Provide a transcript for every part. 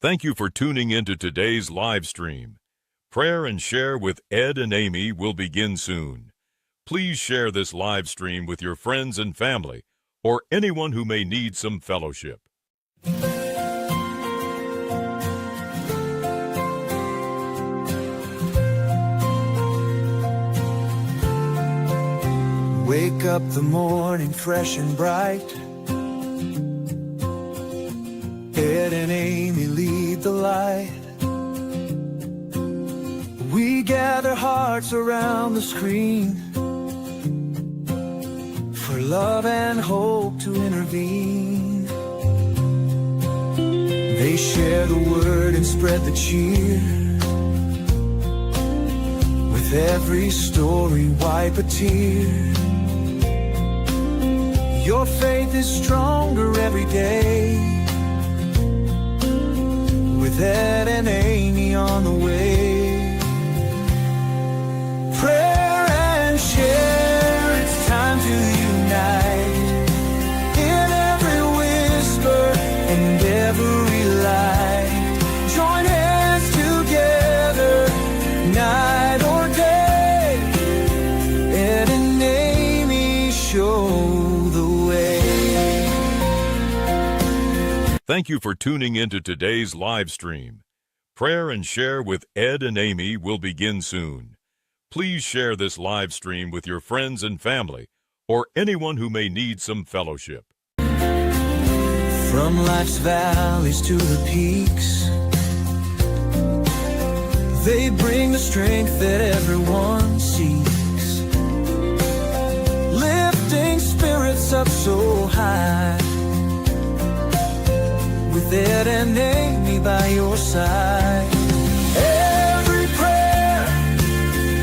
Thank you for tuning into today's live stream. Prayer and Share with Ed and Amy will begin soon. Please share this live stream with your friends and family or anyone who may need some fellowship. Wake up the morning fresh and bright. Ed and Amy lead the light. We gather hearts around the screen for love and hope to intervene. They share the word and spread the cheer. With every story, wipe a tear. Your faith is stronger every day. With Ed and Amy on the way. Prayer and share, it's time to unite. In every whisper and every lie, join hands together, night or day. Ed and Amy show the way. Thank you for tuning into today's live stream. Prayer and Share with Ed and Amy will begin soon. Please share this live stream with your friends and family or anyone who may need some fellowship. From life's valleys to the peaks, they bring the strength that everyone seeks. Lifting spirits up so high, with Ed and Amy by your side. Every prayer,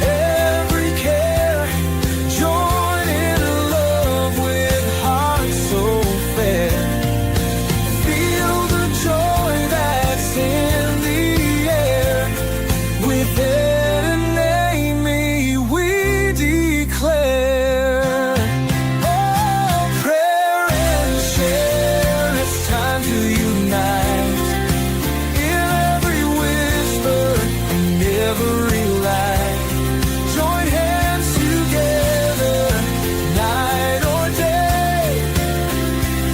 every care, join in love with hearts so fair. Feel the joy that's in the air. With Ed and Amy we declare, oh, prayer and share, it's time to unite. In every whisper and every lie, join hands together, night or day.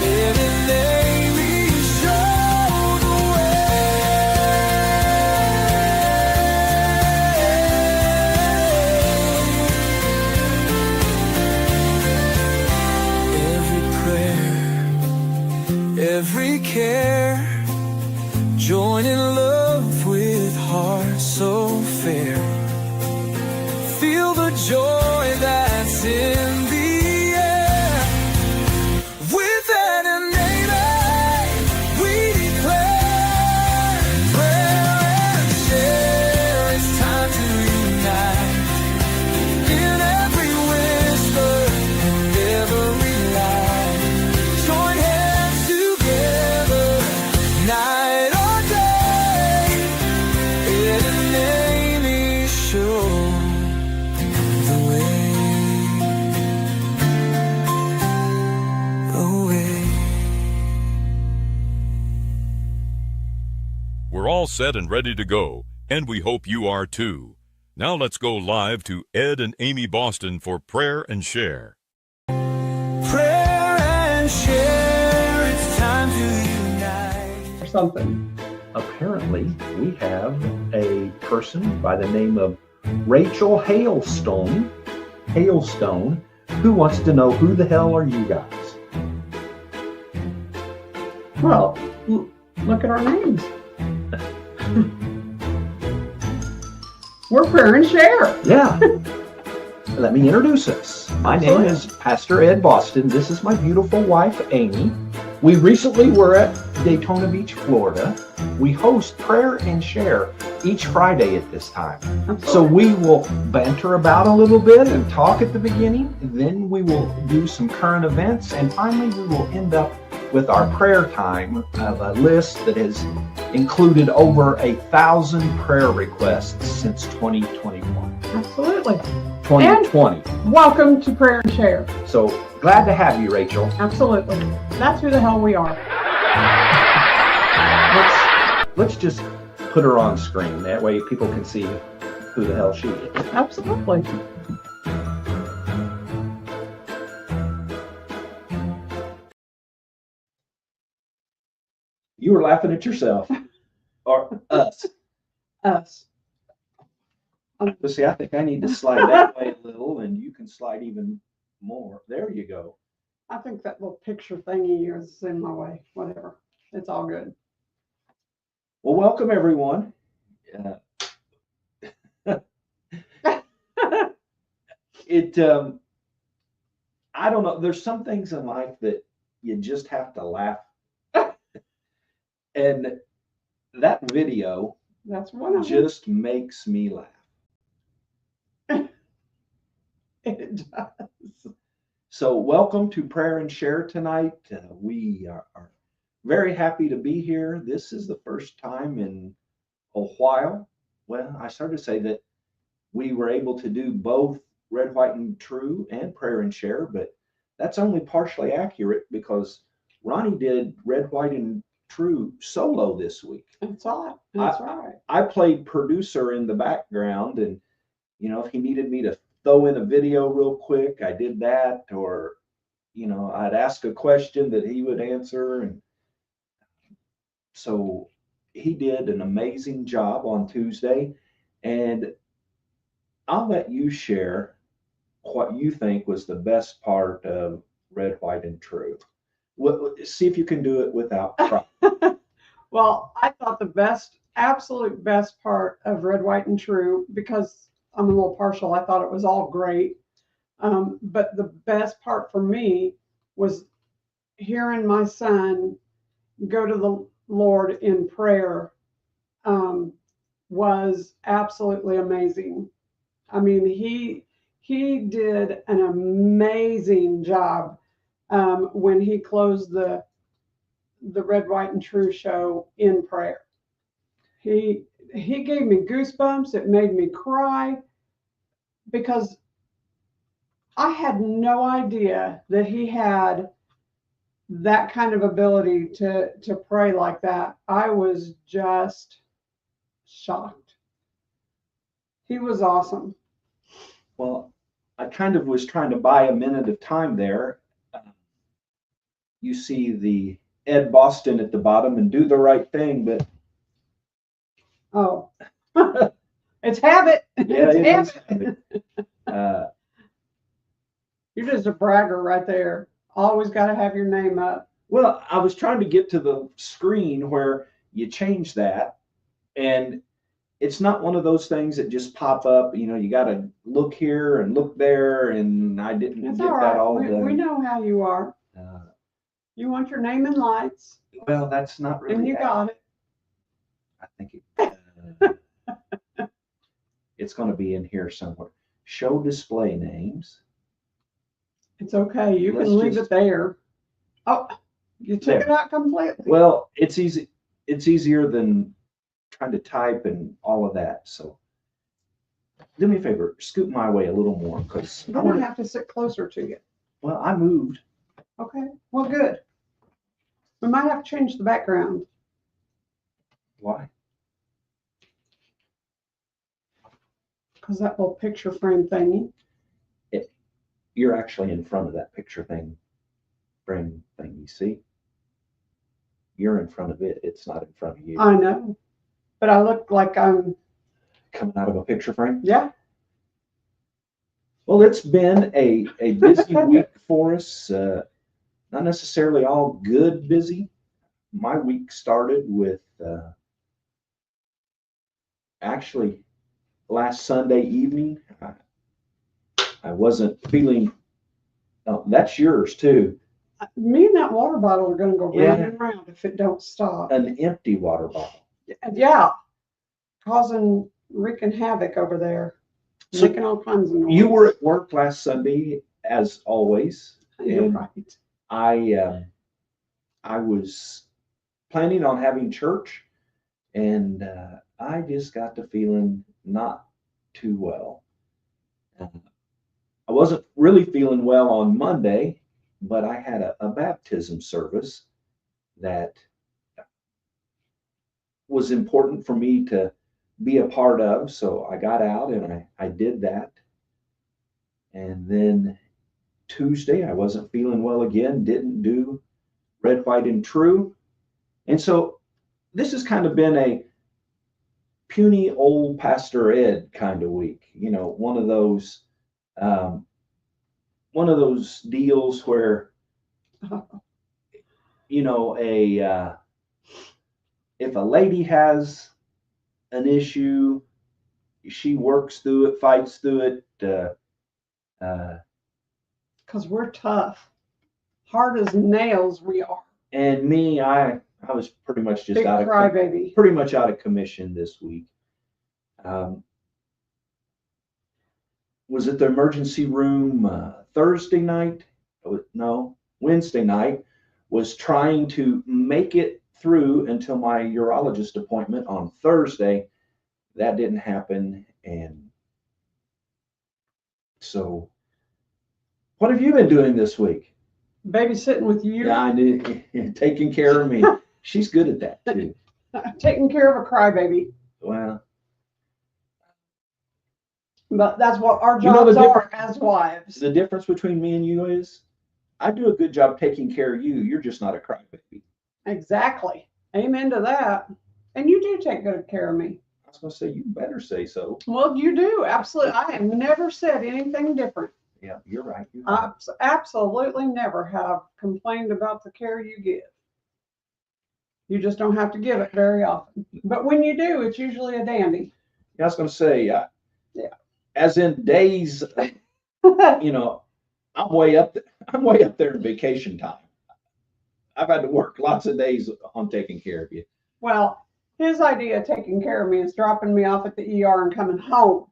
Ed and Amy show the way. Every prayer, every care, join in love with hearts so fair. Feel the joy that's in the air. With Ed and Amy, we declare, prayer and share, it's time to unite. In every whisper and every lie, join hands together, night or day. Ed and Amy show the way. The way. We're all set and ready to go, and we hope you are too. Now let's go live to Ed and Amy Boston for Prayer and Share. Prayer and share, it's time to unite. Or something. Apparently, we have a person by the name of Rachel Hailstone, who wants to know, who the hell are you guys? Well, look at our names. We're Prayer and Share. Yeah. Let me introduce us. My name is Pastor Ed Boston. This is my beautiful wife, Amy. We recently were at Daytona Beach, Florida. We host Prayer and Share each Friday at this time. So we will banter about a little bit and talk at the beginning. Then we will do some current events. And finally, we will end up with our prayer time of a list that has included over 1,000 prayer requests since 2021. Absolutely. 2020. And welcome to Prayer and Share. So glad to have you, Rachel. Absolutely. That's who the hell we are. let's just put her on screen. That way people can see who the hell she is. Absolutely. You were laughing at yourself. Or us. Us. But see, I think I need to slide that way a little, and you can slide even more. There you go. I think that little picture thingy is in my way. Whatever. It's all good. Well, welcome everyone. I don't know. There's some things in life that you just have to laugh. And that video That's one of them. just makes me laugh. It does. So welcome to Prayer and Share tonight. We are very happy to be here. This is the first time in a while. Well, I started to say that we were able to do both Red, White, and True and Prayer and Share, but that's only partially accurate because Ronnie did Red, White, and True solo this week. That's all. That's right. I played producer in the background, and if he needed me to throw in a video real quick, I did that, or I'd ask a question that he would answer, and so he did an amazing job on Tuesday. And I'll let you share what you think was the best part of Red, White, and True. See if you can do it without crying. Well, I thought the absolute best part of Red, White, and True, because I'm a little partial, I thought it was all great. But the best part for me was hearing my son go to the Lord in prayer. Was absolutely amazing. I mean, he did an amazing job when he closed the Red, White, and True show in prayer. He gave me goosebumps. It made me cry because I had no idea that he had that kind of ability to pray like that. I was just shocked. He was awesome. Well, I kind of was trying to buy a minute of time there. You see the Ed Boston at the bottom and do the right thing, but oh, it's habit. yeah, It's it habit. is. You're just a bragger right there. Always got to have your name up. Well, I was trying to get to the screen where you change that, and it's not one of those things that just pop up. You got to look here and look there, and I didn't It's get all that right. all We done. know how you are. You want your name in lights, Well, that's not really. and you got it. I think it's going to be in here somewhere. Show display names. It's okay. You Let's can leave just- it there. Oh, you took There. it out completely. Well, it's easy. It's easier than trying to type and all of that. So do me a favor, scoot my way a little more, because I'm going to have to sit closer to you. well, I moved. Okay. Well, good. We might have to change the background. Why? Because that little picture frame thingy. You're actually in front of that picture frame thing. You see? You're in front of it. It's not in front of you. I know. But I look like I'm, Coming out of a picture frame. yeah. Well, it's been a busy week for us. Not necessarily all good busy. My week started with actually last Sunday evening. I wasn't feeling. Oh, that's yours too. Me and that water bottle are going to go Yeah. round and round if it don't stop. An empty water bottle. Yeah. Wreaking havoc over there. So Making all kinds of noise. you were at work last Sunday, as always. You're and right. I was planning on having church, and I just got to feeling not too well. I wasn't really feeling well on Monday, but I had a baptism service that was important for me to be a part of. So I got out and I did that. And then Tuesday, I wasn't feeling well again, didn't do red, white, and true. And so this has kind of been a puny old Pastor Ed kind of week. You know, one of those deals where, you know, if a lady has an issue, she works through it, fights through it. Because we're tough, hard as nails we are. And me, I was pretty much just Big crybaby. pretty much out of commission this week. Was at the emergency room Thursday night. No, Wednesday night. Was trying to make it through until my urologist appointment on Thursday. That didn't happen. And so, what have you been doing this week? Babysitting with you. Yeah, I did. Taking care of me. She's good at that too. Taking care of a crybaby. Well, But that's what our You know jobs the are as wives. the difference between me and you is I do a good job taking care of you. You're just not a crybaby. Exactly. Amen to that. And you do take good care of me. I was going to say, you better say so. Well, you do. Absolutely. I have never said anything different. Yeah, you're right. You're I right. absolutely never have complained about the care you give. You just don't have to give it very often. But when you do, it's usually a dandy. Yeah, I was going to say, Yeah. as in days, you know, I'm way up there in vacation time. I've had to work lots of days on taking care of you. Well, his idea of taking care of me is dropping me off at the ER and coming home.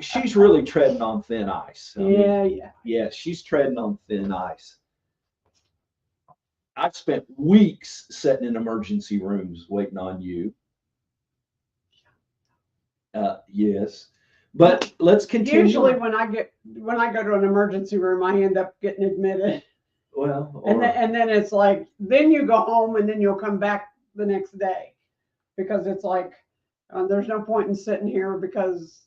She's really treading on thin ice. I mean, Yeah. yeah, she's treading on thin ice. I've spent weeks sitting in emergency rooms waiting on you. Yes, but let's continue. Usually when I go to an emergency room, I end up getting admitted. Well, And then it's like, then you go home and then you'll come back the next day, because it's like, there's no point in sitting here because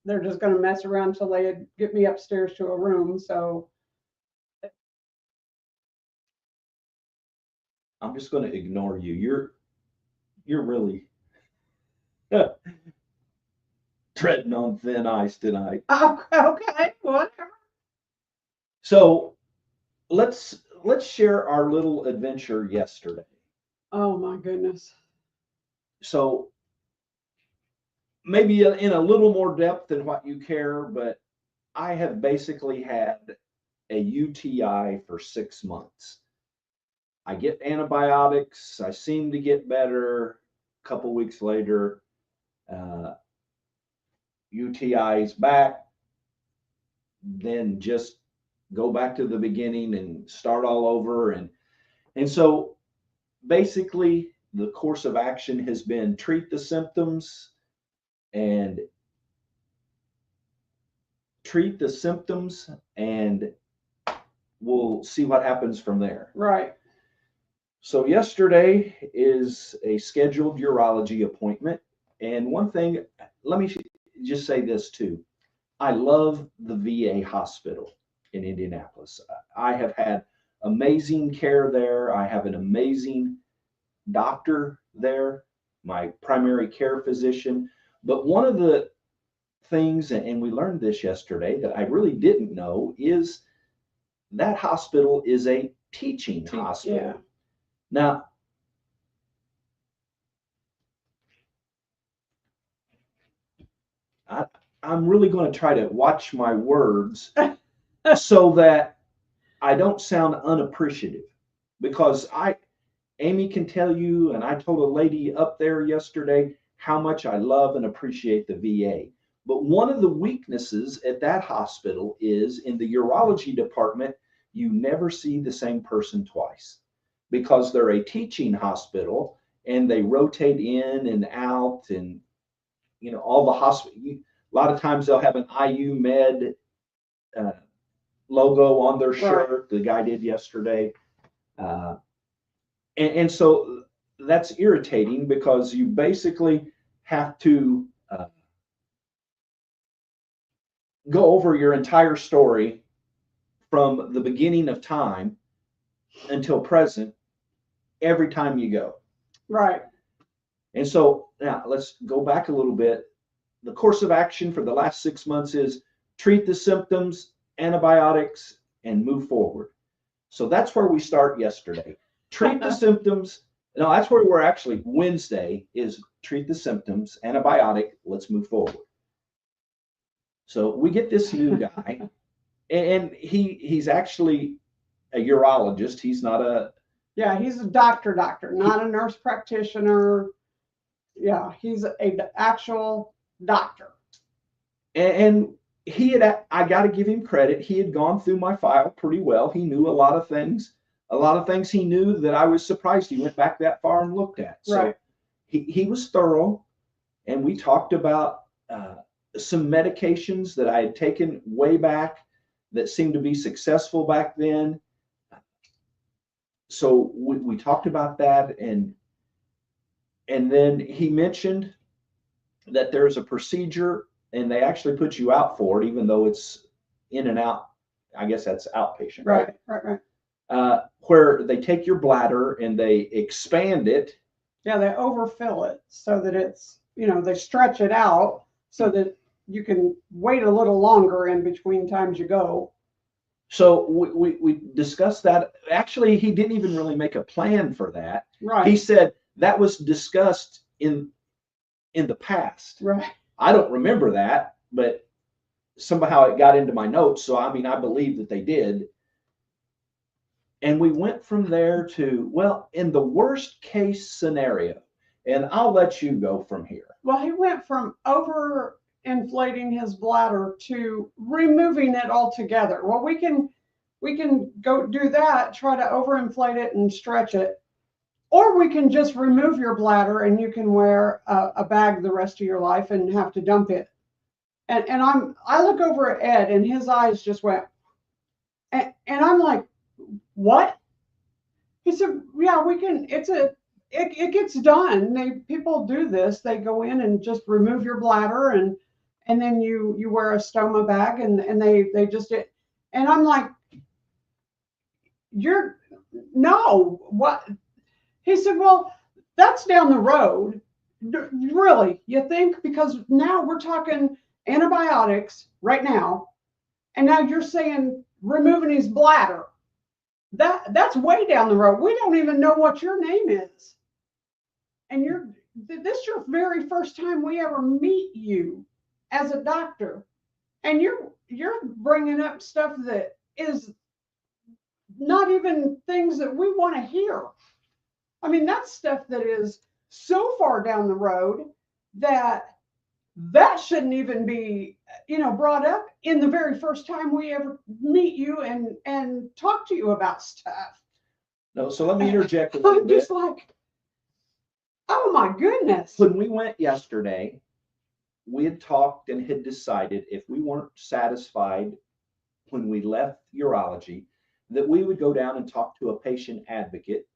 they're just going to mess around till they get me upstairs to a room. So I'm just going to ignore you. You're really treading on thin ice tonight. okay, whatever. So let's share our little adventure yesterday. Oh my goodness. So maybe in a little more depth than what you care, but I have basically had a UTI for 6 months. I get antibiotics. I seem to get better. A couple weeks later, UTI is back. Then just go back to the beginning and start all over. And so basically the course of action has been treat the symptoms and we'll see what happens from there. Right. So yesterday is a scheduled urology appointment. And one thing, let me just say this too. I love the VA hospital in Indianapolis. I have had amazing care there. I have an amazing doctor there, my primary care physician. But one of the things, and we learned this yesterday, that I really didn't know is that hospital is a teaching hospital. Yeah. Now, I'm really going to try to watch my words so that I don't sound unappreciative, because Amy can tell you, and I told a lady up there yesterday how much I love and appreciate the VA. But one of the weaknesses at that hospital is in the urology department, you never see the same person twice, because they're a teaching hospital and they rotate in and out, and you know, all the hospital. A lot of times they'll have an IU Med logo on their shirt. Right. The guy did yesterday. And so that's irritating because you basically have to go over your entire story from the beginning of time until present every time you go. Right. And so now let's go back a little bit. The course of action for the last 6 months is treat the symptoms, antibiotics, and move forward. So that's where we start yesterday. Treat the symptoms. No, that's where we're actually. Wednesday is treat the symptoms, antibiotic, let's move forward. So we get this new guy, and he's actually a urologist. He's not a. Yeah, he's a doctor, not a nurse practitioner. Yeah, he's a actual doctor. And he had, I got to give him credit. He had gone through my file pretty well. He knew a lot of things. A lot of things he knew that I was surprised he went back that far and looked at. So right. He was thorough, and we talked about some medications that I had taken way back that seemed to be successful back then. So we talked about that, and then he mentioned that there's a procedure, and they actually put you out for it, even though it's in and out. I guess that's outpatient, right? Right. Where they take your bladder and they expand it. Yeah, they overfill it so that it's, they stretch it out so that you can wait a little longer in between times you go. So we discussed that. Actually, he didn't even really make a plan for that. Right. He said that was discussed in the past. Right. I don't remember that, but somehow it got into my notes. So, I mean, I believe that they did. And we went from there to, well, in the worst case scenario, and I'll let you go from here. Well, he went from over inflating his bladder to removing it altogether. Well, we can go do that, try to overinflate it and stretch it, or we can just remove your bladder and you can wear a bag the rest of your life and have to dump it. And I look over at Ed and his eyes just went, and I'm like, what? He said, yeah, we can. It gets done. People do this. They go in and just remove your bladder and then you wear a stoma bag and they just, and I'm like, no, what? He said, well, that's down the road. Really, you think? Because now we're talking antibiotics right now, and now you're saying removing his bladder. That's way down the road. We don't even know what your name is, and this is your very first time we ever meet you as a doctor, and you're bringing up stuff that is not even things that we want to hear. I mean, that's stuff that is so far down the road that shouldn't even be, brought up in the very first time we ever meet you and talk to you about stuff. No, so let me interject a little I'm bit. just like, oh my goodness. When we went yesterday, we had talked and had decided if we weren't satisfied when we left urology, that we would go down and talk to a patient advocate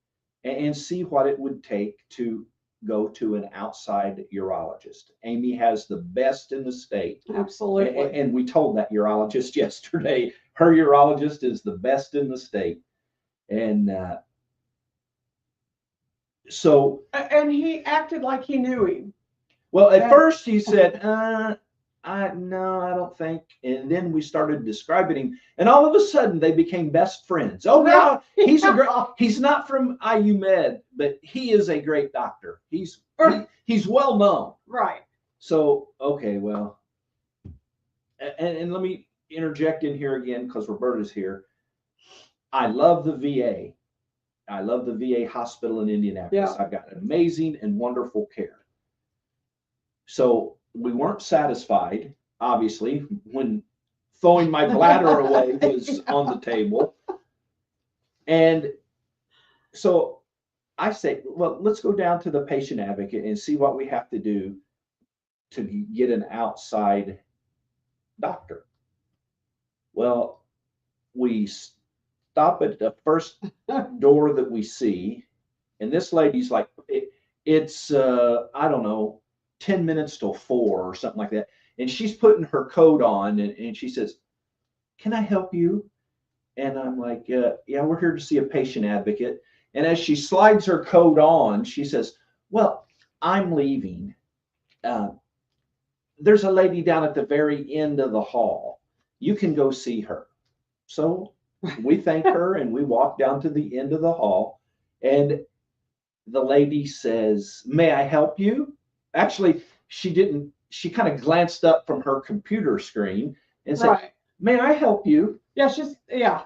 and see what it would take to go to an outside urologist. Amy has the best in the state. Absolutely. And we told that urologist yesterday, her urologist is the best in the state. And so. And he acted like he knew him. Well, at first he said, no, I don't think. And then we started describing him, and all of a sudden they became best friends. Oh yeah, he's not from IU Med, but he is a great doctor. He's well known. Right. So, okay, well, and let me interject in here again because Roberta's here. I love the VA. I love the VA hospital in Indianapolis. Yeah. I've got amazing and wonderful care. So we weren't satisfied, obviously, when throwing my bladder away was on the table. And so I say, well, let's go down to the patient advocate and see what we have to do to get an outside doctor. Well, we stop at the first door that we see, And this lady's like, it's, I don't know, 10 minutes till 4 or something like that. And she's putting her coat on and she says, can I help you? And I'm like, yeah, we're here to see a patient advocate. And as she slides her coat on, she says, well, I'm leaving. There's a lady down at the very end of the hall. You can go see her. So we thank her and we walk down to the end of the hall. And the lady says, may I help you? Actually, she didn't. She kind of glanced up from her computer screen and said, Right. may I help you? Yeah, yeah.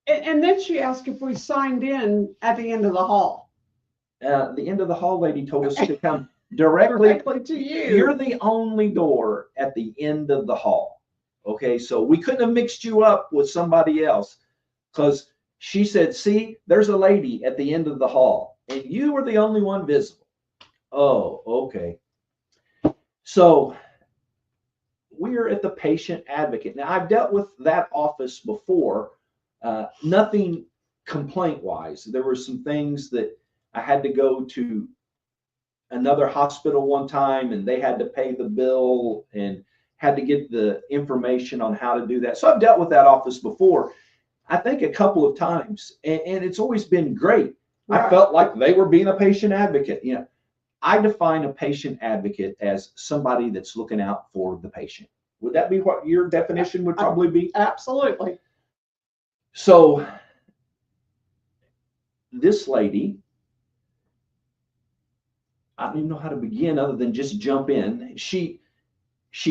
And then she asked if we signed in at the end of the hall. The end of the hall lady told us to come directly to you. You're the only door at the end of the hall. Okay, so we couldn't have mixed you up with somebody else because she said, see, there's a lady at the end of the hall and you were the only one visible. Oh, okay. So we're at the patient advocate. Now, I've dealt with that office before, nothing complaint-wise. There were some things that I had to go to another hospital one time and they had to pay the bill and had to get the information on how to do that. So I've dealt with that office before, I think a couple of times, and it's always been great. Right. I felt like they were being a patient advocate. You know, I define a patient advocate as somebody that's looking out for the patient. Would that be what your definition would probably be? Absolutely. So this lady, I don't even know how to begin other than just jump in. She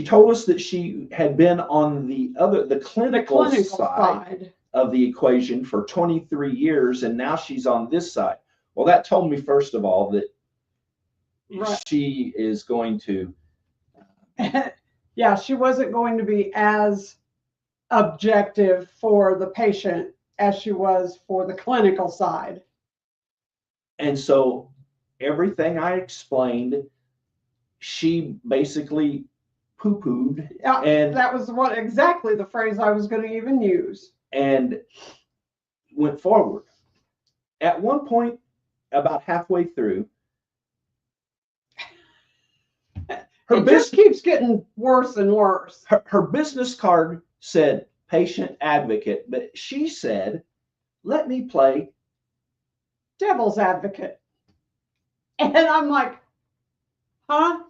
told us that she had been on the clinical side of the equation for 23 years, and now she's on this side. Well, that told me, first of all, that right. She is going to. Yeah, she wasn't going to be as objective for the patient as she was for the clinical side. And so everything I explained, she basically poo-pooed. Yeah, and that was exactly the phrase I was going to even use. And went forward. At one point, about halfway through, it just keeps getting worse and worse. Her business card said patient advocate, but she said, let me play devil's advocate. And I'm like, huh?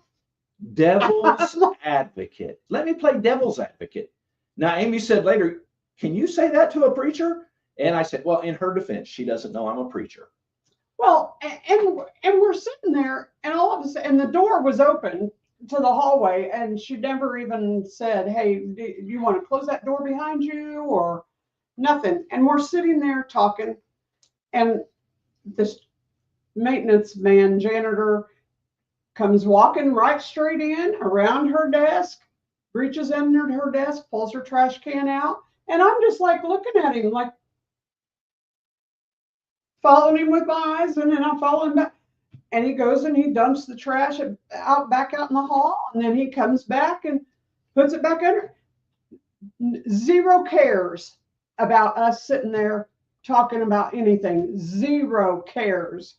Devil's advocate. Let me play devil's advocate. Now, Amy said later, can you say that to a preacher? And I said, well, in her defense, she doesn't know I'm a preacher. Well, and we're sitting there, and all of a sudden, and the door was open to the hallway, and she never even said, hey, do you want to close that door behind you or nothing? And we're sitting there talking, and this maintenance man, janitor, comes walking right straight in around her desk, reaches under her desk, pulls her trash can out, and I'm just like looking at him, like following him with my eyes, and then I'm following back. And he goes and he dumps the trash back out in the hall, and then he comes back and puts it back under. Zero cares about us sitting there talking about anything. Zero cares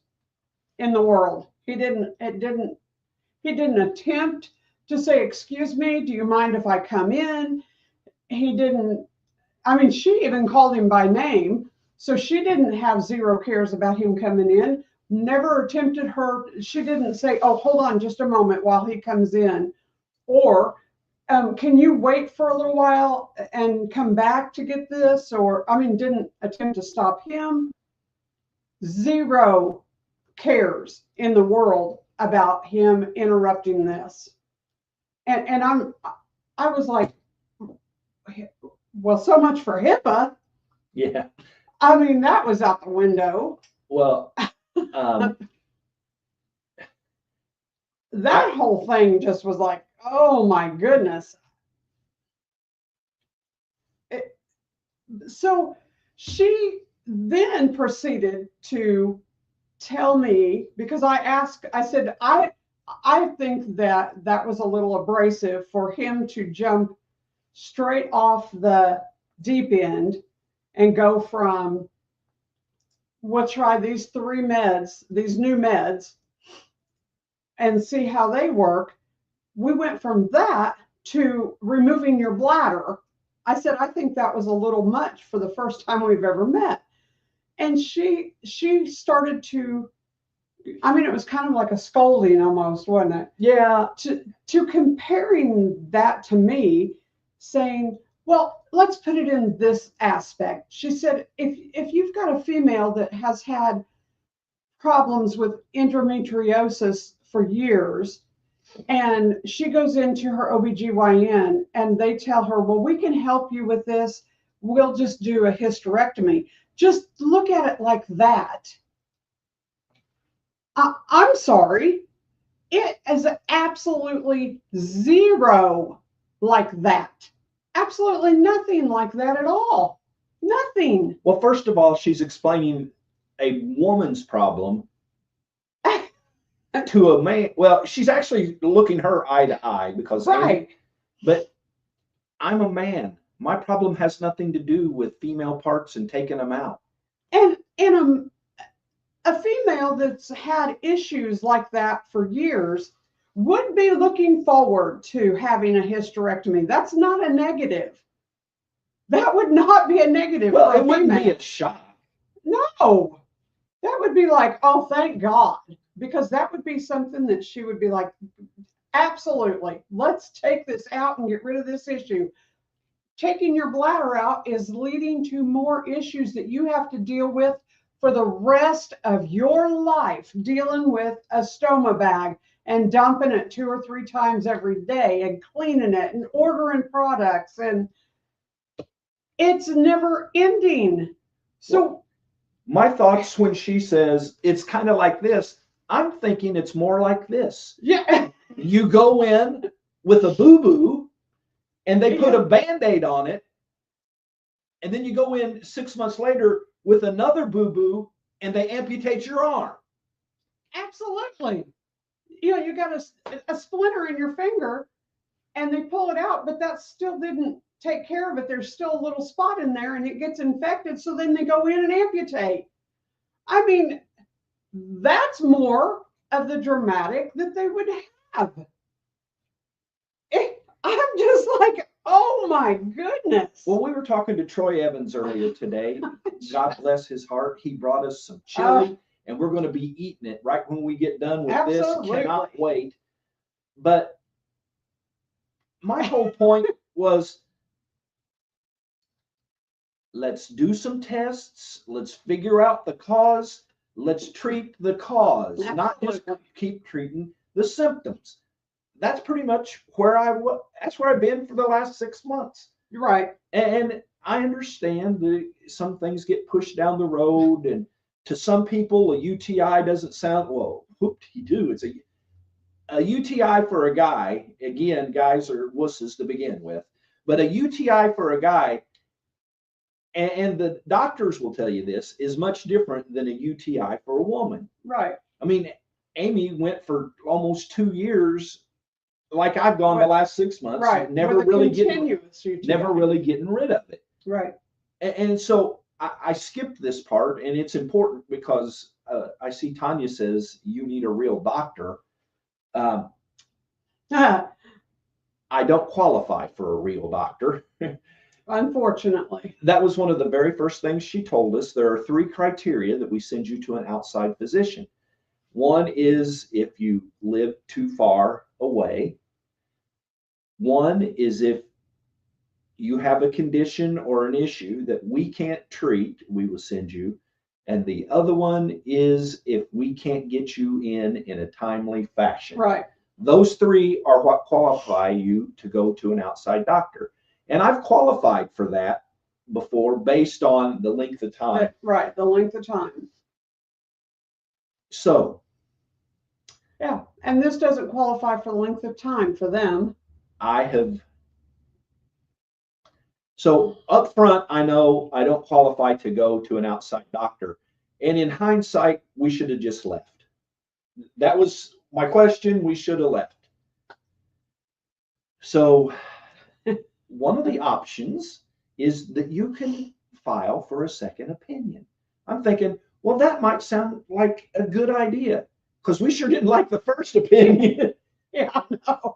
in the world. He didn't attempt to say, excuse me, do you mind if I come in? He didn't. I mean, she even called him by name, so she didn't have zero cares about him coming in. Never attempted her. She didn't say, oh, hold on just a moment while he comes in. Or can you wait for a little while and come back to get this? Or, I mean, didn't attempt to stop him. Zero cares in the world about him interrupting this. And I was like, well, so much for HIPAA. Yeah. I mean, that was out the window. Well, that whole thing just was like, oh my goodness. So she then proceeded to tell me, because I said, I think that was a little abrasive for him to jump straight off the deep end and go from we'll try these 3 meds, these new meds, and see how they work. We went from that to removing your bladder. I said, I think that was a little much for the first time we've ever met. And she started to, I mean, it was kind of like a scolding almost, wasn't it? Yeah. To comparing that to me, saying, well, let's put it in this aspect. She said, if you've got a female that has had problems with endometriosis for years, and she goes into her OBGYN and they tell her, well, we can help you with this. We'll just do a hysterectomy. Just look at it like that. I'm sorry. It is absolutely zero like that. Absolutely nothing like that at all. Nothing. Well, first of all, she's explaining a woman's problem to a man. Well, she's actually looking her eye to eye because, right. But I'm a man. My problem has nothing to do with female parts and taking them out. And a female that's had issues like that for years would be looking forward to having a hysterectomy. That's not a negative. That would not be a negative. Well, it wouldn't be a shock. No, that would be like, oh, thank God, because that would be something that she would be like, absolutely, let's take this out and get rid of this issue. Taking your bladder out is leading to more issues that you have to deal with for the rest of your life, dealing with a stoma bag and dumping it 2 or 3 times every day and cleaning it and ordering products, and it's never ending. So my thoughts when she says it's kind of like this, I'm thinking it's more like this. Yeah. You go in with a boo-boo and they put a Band-Aid on it, and then you go in 6 months later with another boo-boo and they amputate your arm. Absolutely. You know, you got a splinter in your finger and they pull it out, but that still didn't take care of it. There's still a little spot in there and it gets infected. So then they go in and amputate. I mean, that's more of the dramatic that they would have. I'm just like, oh my goodness. Well, we were talking to Troy Evans earlier today. God bless his heart. He brought us some chili and we're going to be eating it right when we get done with absolutely. this. Cannot wait. But my whole point was, let's do some tests. Let's figure out the cause. Let's treat the cause, absolutely. Not just keep treating the symptoms. That's pretty much where that's where I've been for the last 6 months. You're right. And I understand that some things get pushed down the road, and to some people, a UTI doesn't sound, well, whoop-de-doo. It's a UTI for a guy. Again, guys are wusses to begin with, but a UTI for a guy, and the doctors will tell you this, is much different than a UTI for a woman. Right. I mean, Amy went for almost 2 years, like I've gone the last 6 months, right? never really getting rid of it. Right. And so I skipped this part, and it's important because I see Tanya says you need a real doctor. I don't qualify for a real doctor. Unfortunately. That was one of the very first things she told us. There are 3 criteria that we send you to an outside physician. One is if you live too far away. One is if you have a condition or an issue that we can't treat, we will send you. And the other one is if we can't get you in a timely fashion. Right. Those 3 are what qualify you to go to an outside doctor. And I've qualified for that before based on the length of time. Right, the length of time. So. Yeah, and this doesn't qualify for the length of time for them. So up front, I know I don't qualify to go to an outside doctor. And in hindsight, we should have just left. That was my question. We should have left. So one of the options is that you can file for a second opinion. I'm thinking, Well, that might sound like a good idea because we sure didn't like the first opinion. Yeah, I know.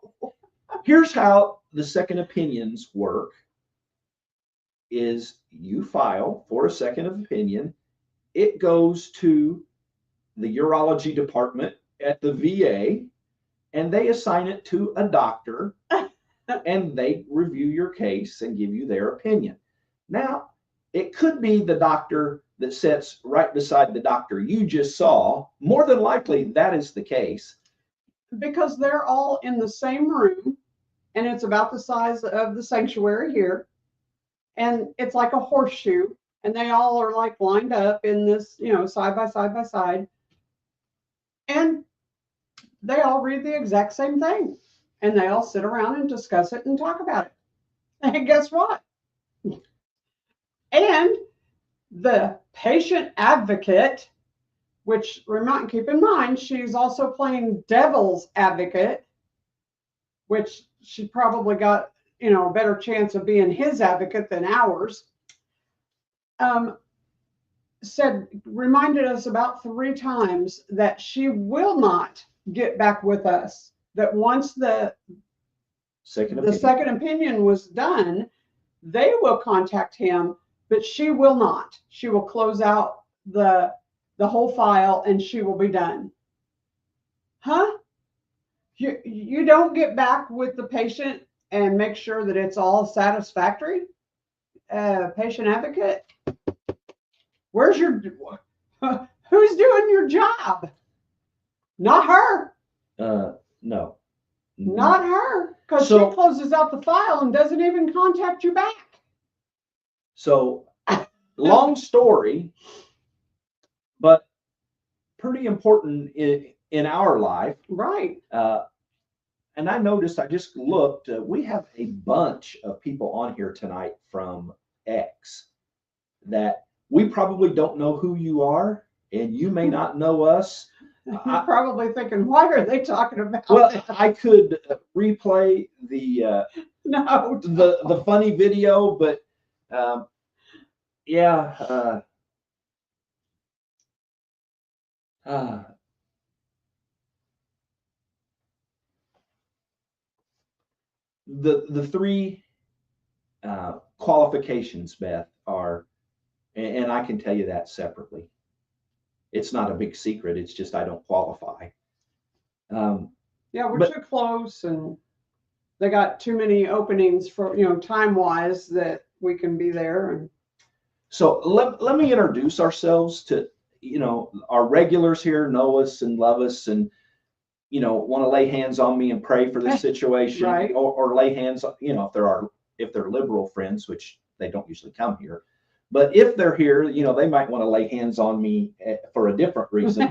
Here's how the second opinions work is you file for a second opinion. It goes to the urology department at the VA and they assign it to a doctor and they review your case and give you their opinion. Now, it could be the doctor that sits right beside the doctor you just saw. More than likely, that is the case. Because they're all in the same room, and it's about the size of the sanctuary here, and it's like a horseshoe, and they all are like lined up in this, side by side by side, and they all read the exact same thing, and they all sit around and discuss it and talk about it. And guess what? And the patient advocate, which keep in mind, she's also playing devil's advocate, which she probably got, a better chance of being his advocate than ours, reminded us about 3 times that she will not get back with us, that once the second opinion was done, they will contact him, but she will not. She will close out the whole file and she will be done. Huh? You don't get back with the patient and make sure that it's all satisfactory? Patient advocate? Who's doing your job? Not her. No. Not her, because she closes out the file and doesn't even contact you back. So, long story, but pretty important in our life. Right. And I noticed, I just looked, we have a bunch of people on here tonight from X that we probably don't know who you are, and you may not know us. You're probably thinking, what are they talking about? Well, I could replay the funny video, but the 3 qualifications, Beth, are, and I can tell you that separately. It's not a big secret. It's just I don't qualify. We're too close, and they got too many openings for time wise that we can be there. And so let me introduce ourselves to our regulars here know us and love us, and want to lay hands on me and pray for this situation, right. or lay hands on if they're liberal friends, which they don't usually come here. But if they're here, they might want to lay hands on me for a different reason.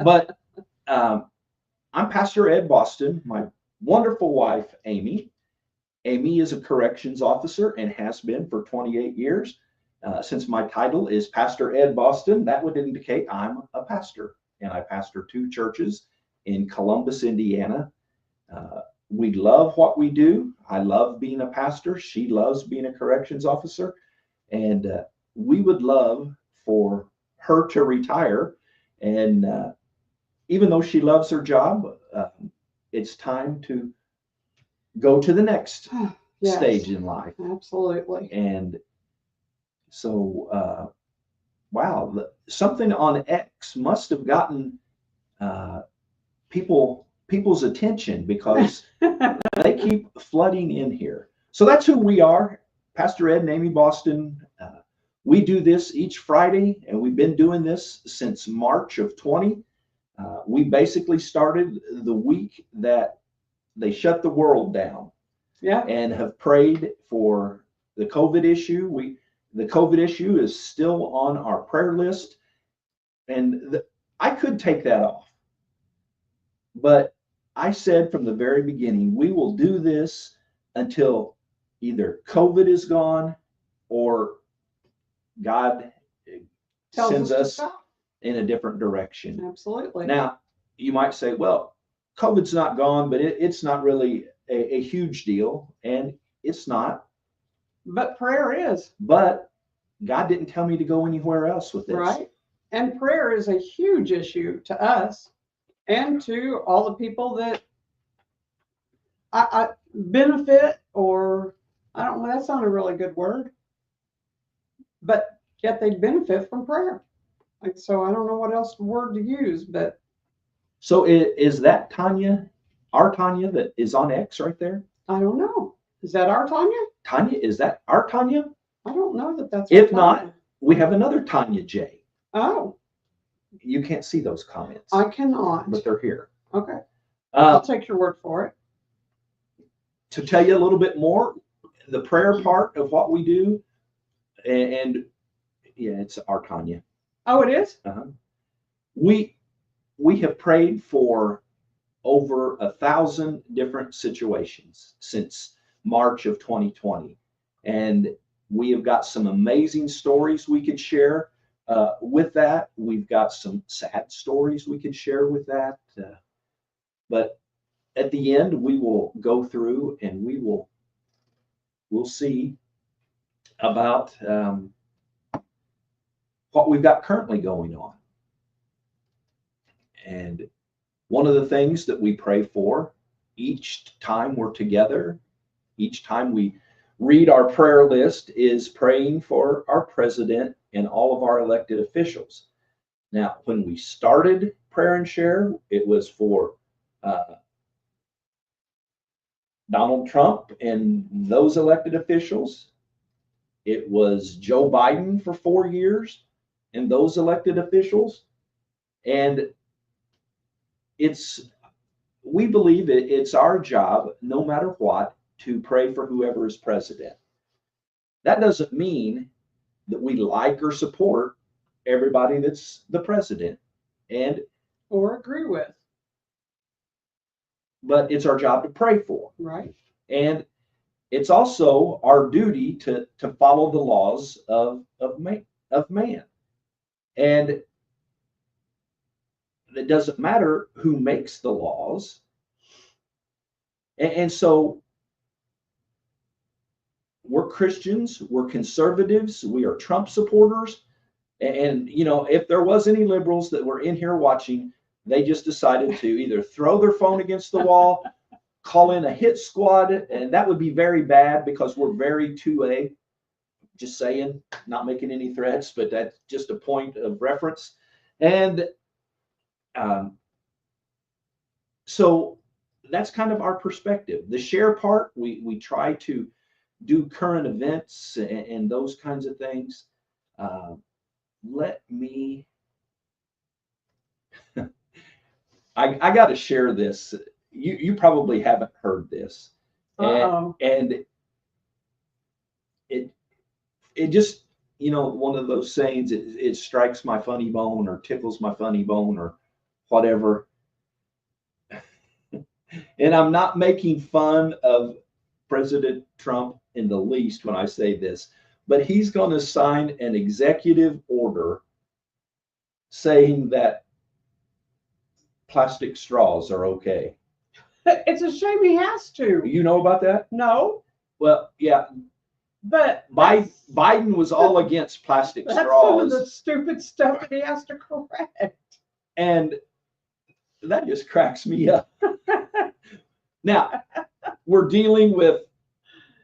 But I'm Pastor Ed Boston, my wonderful wife, Amy. Amy is a corrections officer and has been for 28 years. Since my title is Pastor Ed Boston, that would indicate I'm a pastor. And I pastor 2 churches in Columbus, Indiana. We love what we do. I love being a pastor. She loves being a corrections officer. And we would love for her to retire. And even though she loves her job, it's time to go to the next stage in life. Absolutely. And so, wow, something on X must have gotten people's attention, because they keep flooding in here. So that's who we are. Pastor Ed and Amy Boston. We do this each Friday, and we've been doing this since March of 20. We basically started the week that they shut the world down. Yeah. And have prayed for the COVID issue. The COVID issue is still on our prayer list, and I could take that off. But I said from the very beginning, we will do this until either COVID is gone or God sends us in a different direction. Absolutely. Now, you might say, well, COVID's not gone, but it's not really a huge deal, and it's not. But prayer is. But God didn't tell me to go anywhere else with this. Right. And prayer is a huge issue to us and to all the people that I benefit, or I don't know, that's not a really good word, but yet they benefit from prayer. Like, so I don't know what else word to use, but So is that Tanya, our Tanya that is on X right there? I don't know. Is that our Tanya? Tanya, is that our Tanya? I don't know that that's If our not, Tanya. we have another Tanya J. Oh, You can't see those comments, I cannot. but they're here. Okay, I'll Uh, take your word for it. to tell you a little bit more, the prayer part of what we do, and yeah, it's our Tanya. Oh, it is? We have prayed for over 1,000 different situations since March of 2020, and we have got some amazing stories we could share with that. We've got some sad stories we could share with that, but at the end we will go through and we'll see about what we've got currently going on. And one of the things that we pray for each time we're together, each time we read our prayer list, is praying for our president and all of our elected officials. Now, when we started Prayer and Share, it was for Donald Trump and those elected officials. It was Joe Biden for 4 years and those elected officials. And we believe it's our job, no matter what, to pray for whoever is president. That doesn't mean that we like or support everybody that's the president, Or agree with, but it's our job to pray for. right? And it's also our duty to follow the laws of man. And it doesn't matter who makes the laws. And so we're Christians, we're conservatives, we are Trump supporters. And, you know, if there was any liberals that were in here watching, they just decided to either throw their phone against the wall, call in a hit squad, and that would be very bad because we're very 2A. Just saying, not making any threats, but that's just a point of reference. And so that's kind of our perspective. The share part, we try to do current events and those kinds of things. Let me, I got to share this. You probably haven't heard this. And it just, you know, one of those sayings, it strikes my funny bone or tickles my funny bone or whatever. And I'm not making fun of President Trump in the least when I say this, but he's going to sign an executive order saying that plastic straws are okay. It's a shame he has to. You know about that? No, Well, yeah. but Biden was all against plastic that's some of straws. the stupid stuff that he has to correct. And that just cracks me up. Now, we're dealing with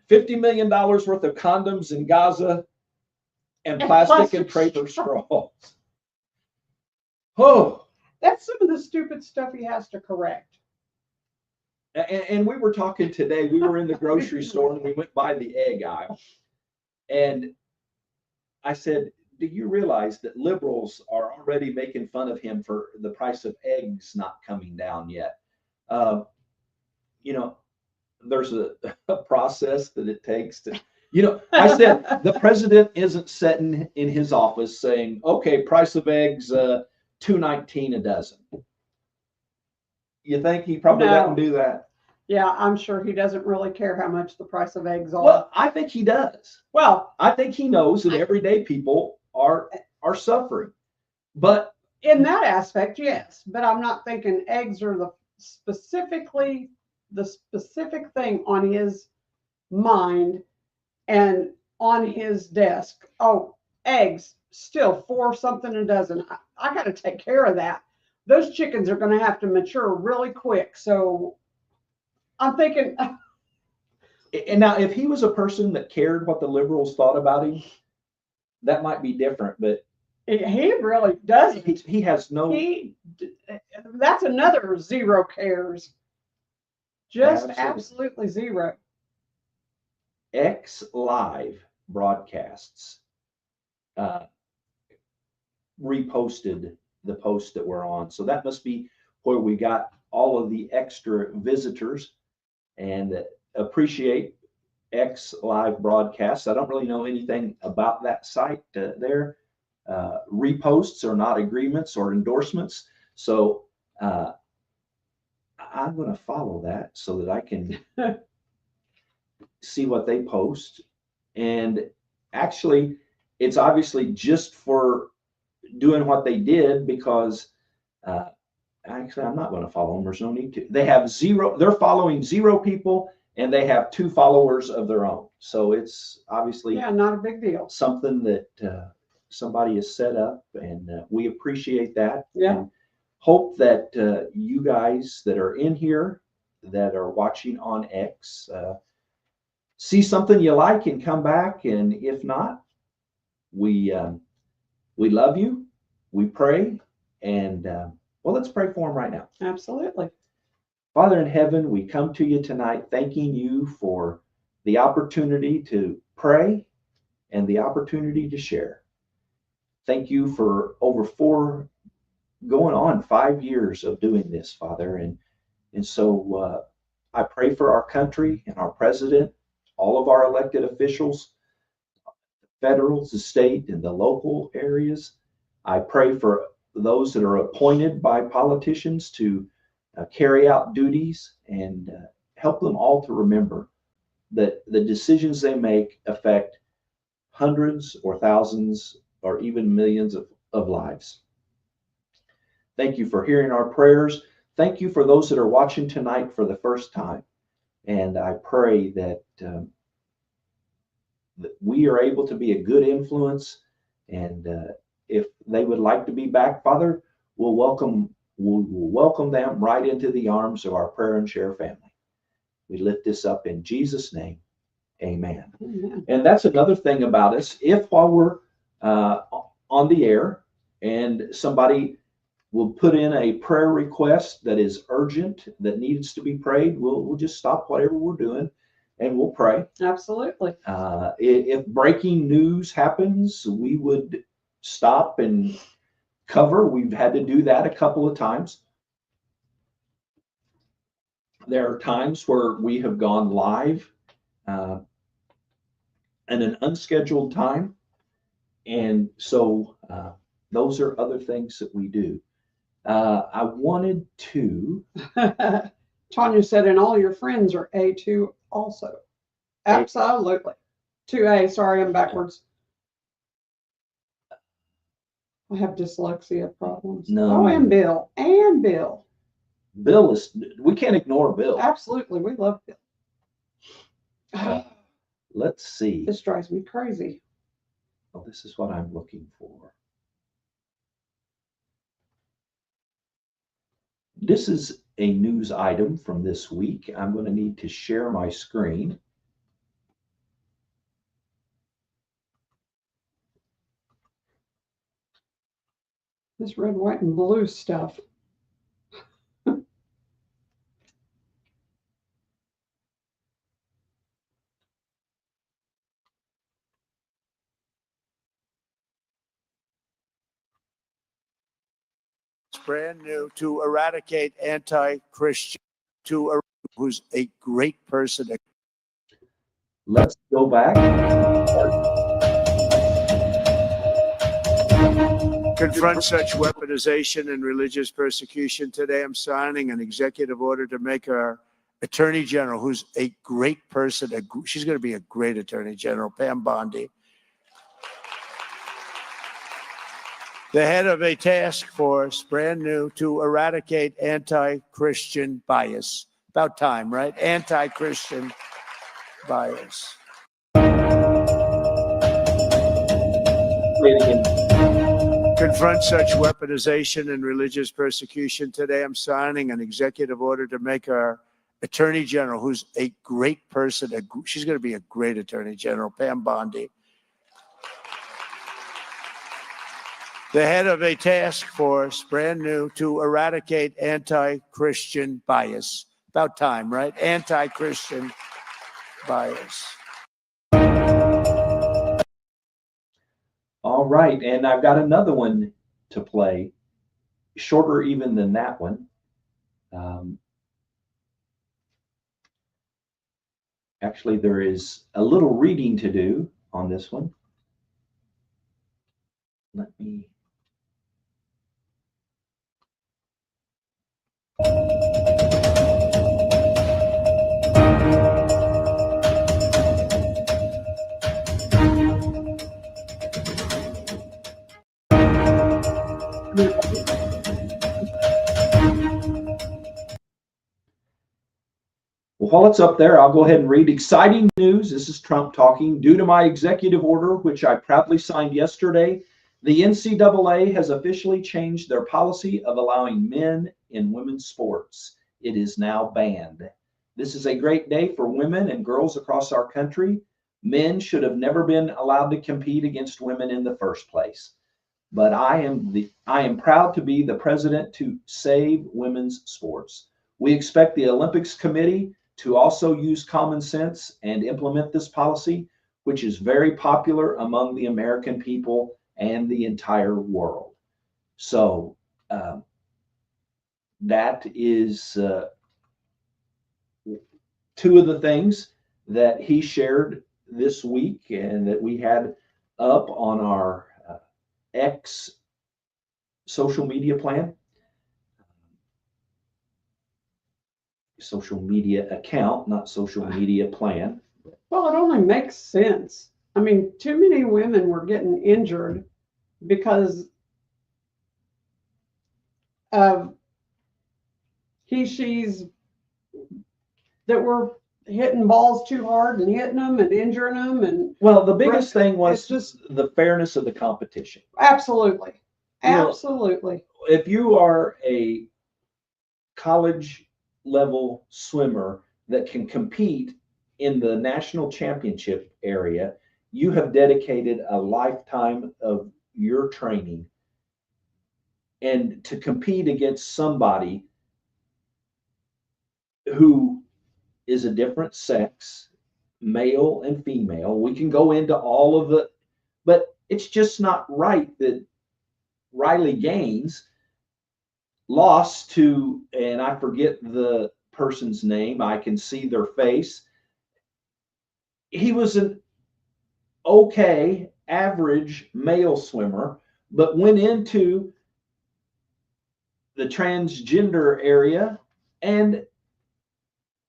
$50 million worth of condoms in Gaza and plastic and paper straws. Oh, That's some of the stupid stuff he has to correct. and we were talking today. We were in the grocery store and we went by the egg aisle. And I said, do you realize that liberals are already making fun of him for the price of eggs not coming down yet? You know, there's a process that it takes to, you know, I said the president isn't sitting in his office saying, okay, price of eggs, $2.19 a dozen. You think he probably doesn't do that? Yeah, I'm sure he doesn't really care how much the price of eggs are. Well, I think he does. Well, I think he knows that everyday people are suffering. But in that aspect, yes. But I'm not thinking eggs are the specific thing on his mind and on his desk. Oh, eggs, still $4 something a dozen. I got to take care of that. Those chickens are going to have to mature really quick. So I'm thinking, And now, if he was a person that cared what the liberals thought about him, that might be different. But he really doesn't. he has no. That's another zero cares. Just Absolutely. absolutely zero. X Live broadcasts reposted the post that we're on. So that must be where we got all of the extra visitors, and appreciate X Live broadcasts. I don't really know anything about that site there. Reposts are not agreements or endorsements. So I'm going to follow that so that I can see what they post. And actually, it's obviously just for doing what they did, because actually, I'm not going to follow them. There's no need to. They have zero, they're following 0 people, and they have 2 followers of their own. So it's obviously not a big deal. Something that somebody has set up, and we appreciate that. Yeah. And hope that you guys that are in here, that are watching on X, see something you like and come back. And if not, we love you. We pray. And well, let's pray for them right now. Absolutely. Father in heaven, we come to you tonight thanking you for the opportunity to pray and the opportunity to share. Thank you for over 5 years of doing this, Father. And so I pray for our country and our president, all of our elected officials, federal, the state, and the local areas. I pray for those that are appointed by politicians to carry out duties, and help them all to remember that the decisions they make affect hundreds or thousands or even millions of lives. Thank you for hearing our prayers. Thank you for those that are watching tonight for the first time. And I pray that we are able to be a good influence. And if they would like to be back, Father, we'll welcome them right into the arms of our Prayer and Share family. We lift this up in Jesus' name. Amen. Amen. And that's another thing about us. If while we're on the air and somebody will put in a prayer request that is urgent, that needs to be prayed, we'll just stop whatever we're doing and we'll pray. Absolutely. If breaking news happens, we would stop and cover. We've had to do that a couple of times. There are times where we have gone live at an unscheduled time. And so those are other things that we do. I wanted to. Tanya said, and all your friends are A2 also. Absolutely. 2A. Sorry, I'm backwards. I have dyslexia problems. No. Oh, and Bill. And Bill. Bill is, we can't ignore Bill. Absolutely. We love Bill. Let's see. This drives me crazy. Oh, this is what I'm looking for. This is a news item from this week. I'm going to need to share my screen. This red, white, and blue stuff. Brand new to eradicate anti-Christian, who's a great person. Let's go back. Confront such weaponization and religious persecution. Today, I'm signing an executive order to make our Attorney General, who's a great person, she's going to be a great Attorney General, Pam Bondi, the head of a task force, brand new, to eradicate anti-Christian bias. About time, right? Anti-Christian bias. Play it again. confront such weaponization and religious persecution, today I'm signing an executive order to make our Attorney General, who's a great person, she's going to be a great Attorney General, Pam Bondi, the head of a task force, brand new, to eradicate anti-Christian bias. About time, right? Anti-Christian bias. All right, and I've got another one to play, shorter even than that one. Actually, there is a little reading to do on this one. Let me... Well, while it's up there, I'll go ahead and read exciting news. This is Trump talking. Due to my executive order, which I proudly signed yesterday, the NCAA has officially changed their policy of allowing men in women's sports. It is now banned. This is a great day for women and girls across our country. Men should have never been allowed to compete against women in the first place. But I am proud to be the president to save women's sports. We expect the Olympics Committee to also use common sense and implement this policy, which is very popular among the American people and the entire world. So that is two of the things that he shared this week and that we had up on our X social media plan. Social media account, not social media plan. Well, it only makes sense. I mean, too many women were getting injured because of she's that were hitting balls too hard and hitting them and injuring them. And well, the biggest thing was just the fairness of the competition. Absolutely. Absolutely. If you are a college level swimmer that can compete in the national championship area, you have dedicated a lifetime of your training, and to compete against somebody who is a different sex, male and female, we can go into all of it, but it's just not right that Riley Gaines lost to, and I forget the person's name, I can see their face. He was an okay, average male swimmer, but went into the transgender area, and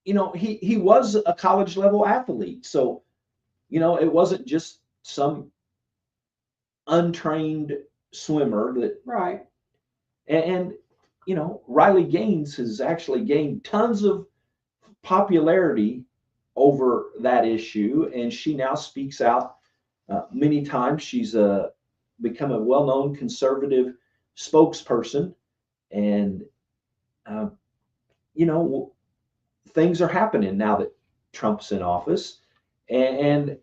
he was a college level athlete. So, it wasn't just some untrained swimmer that, right. And Riley Gaines has actually gained tons of popularity over that issue, and she now speaks out many times. She's become a well-known conservative spokesperson, and things are happening now that Trump's in office, and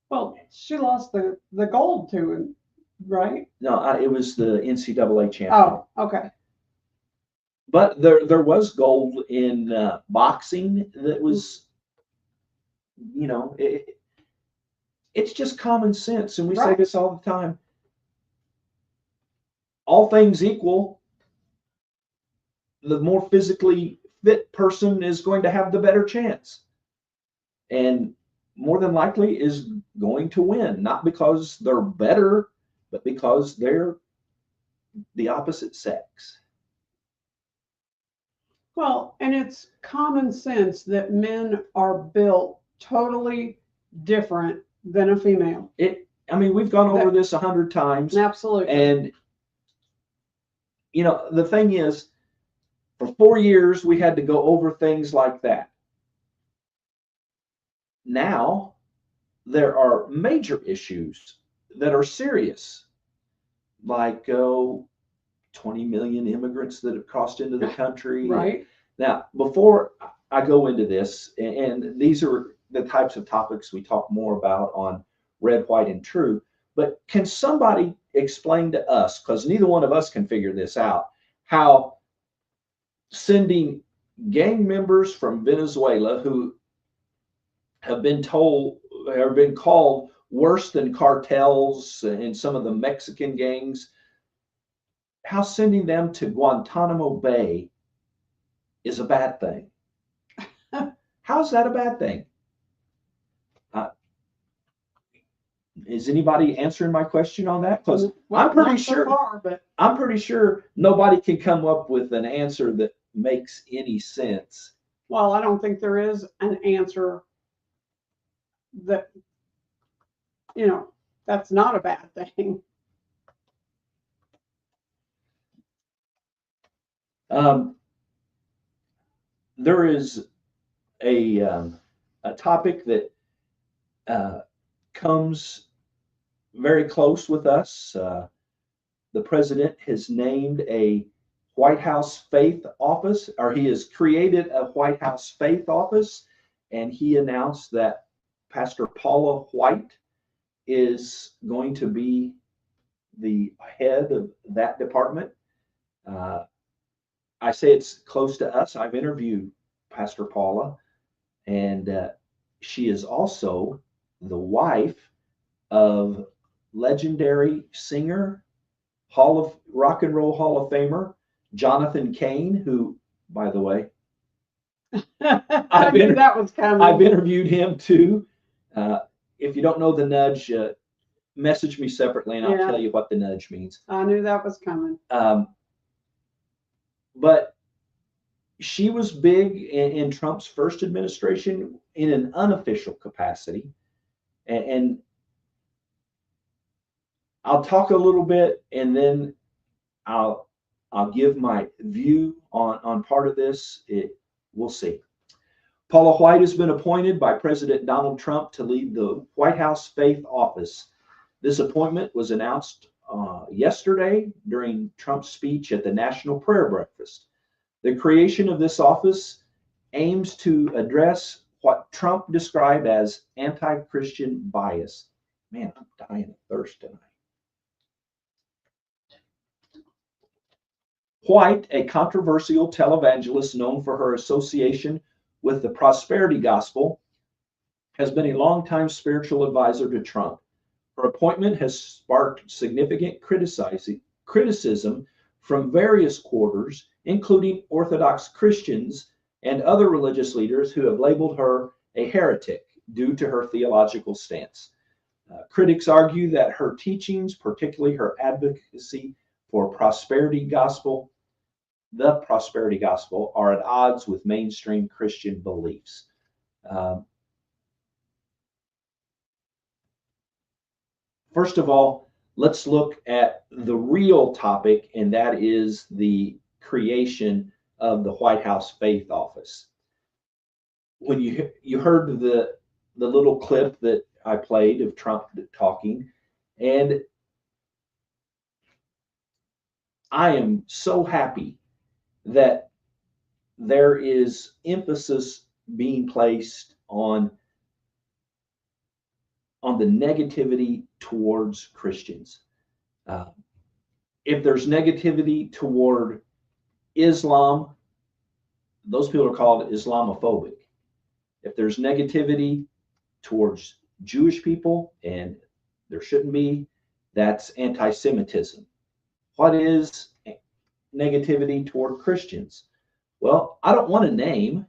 well, she lost the gold to him, right? No, it was the NCAA champion. Oh, okay. But there was gold in boxing that was, it's just common sense. And we say this all the time. All things equal, the more physically fit person is going to have the better chance. And more than likely is going to win, not because they're better, but because they're the opposite sex. Well, and it's common sense that men are built totally different than a female. We've gone over this 100 times. Absolutely. And, the thing is, for 4 years, we had to go over things like that. Now, there are major issues that are serious like 20 million immigrants that have crossed into the country. Right. Now, before I go into this, and these are the types of topics we talk more about on Red, White, and True, but can somebody explain to us, because neither one of us can figure this out, how sending gang members from Venezuela who have been told or been called worse than cartels and some of the Mexican gangs, how sending them to Guantanamo Bay is a bad thing? How's that a bad thing? Is anybody answering my question on that? Because Well, I'm pretty not so sure far, but I'm pretty sure nobody can come up with an answer that makes any sense. well, I don't think there is an answer that, that's not a bad thing. There is a topic that comes very close with us. The president has named a White House Faith Office, or he has created a White House Faith Office, and he announced that Pastor Paula White is going to be the head of that department. I say it's close to us. I've interviewed Pastor Paula, and she is also the wife of legendary singer, Rock and Roll Hall of Famer Jonathan Cain, who, by the way, I knew that was coming. I've interviewed him too. If you don't know the nudge, message me separately and I'll tell you what the nudge means. I knew that was coming. But she was big in Trump's first administration in an unofficial capacity. And I'll talk a little bit and then I'll give my view on part of this. We'll see. Paula White has been appointed by President Donald Trump to lead the White House Faith Office. This appointment was announced yesterday during Trump's speech at the National Prayer Breakfast. The creation of this office aims to address what Trump described as anti-Christian bias. Man, I'm dying of thirst tonight. White, a controversial televangelist known for her association with the prosperity gospel, has been a longtime spiritual advisor to Trump. Her appointment has sparked significant criticism from various quarters, including Orthodox Christians and other religious leaders who have labeled her a heretic due to her theological stance. Critics argue that her teachings, particularly her advocacy for the prosperity gospel, are at odds with mainstream Christian beliefs. First of all, let's look at the real topic, and that is the creation of the White House Faith Office. When you heard the little clip that I played of Trump talking, and I am so happy that there is emphasis being placed on the negativity towards Christians. If there's negativity toward Islam, those people are called Islamophobic. If there's negativity towards Jewish people, and there shouldn't be, that's anti-Semitism. What is negativity toward Christians? Well, I don't want a name.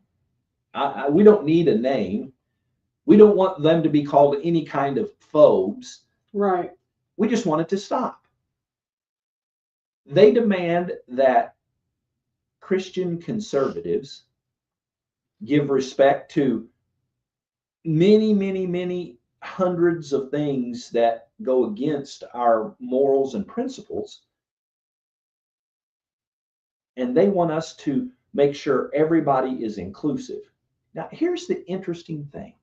We don't need a name. We don't want them to be called any kind of phobes. Right. We just want it to stop. They demand that Christian conservatives give respect to many, many, many hundreds of things that go against our morals and principles. And they want us to make sure everybody is inclusive. Now, here's the interesting thing.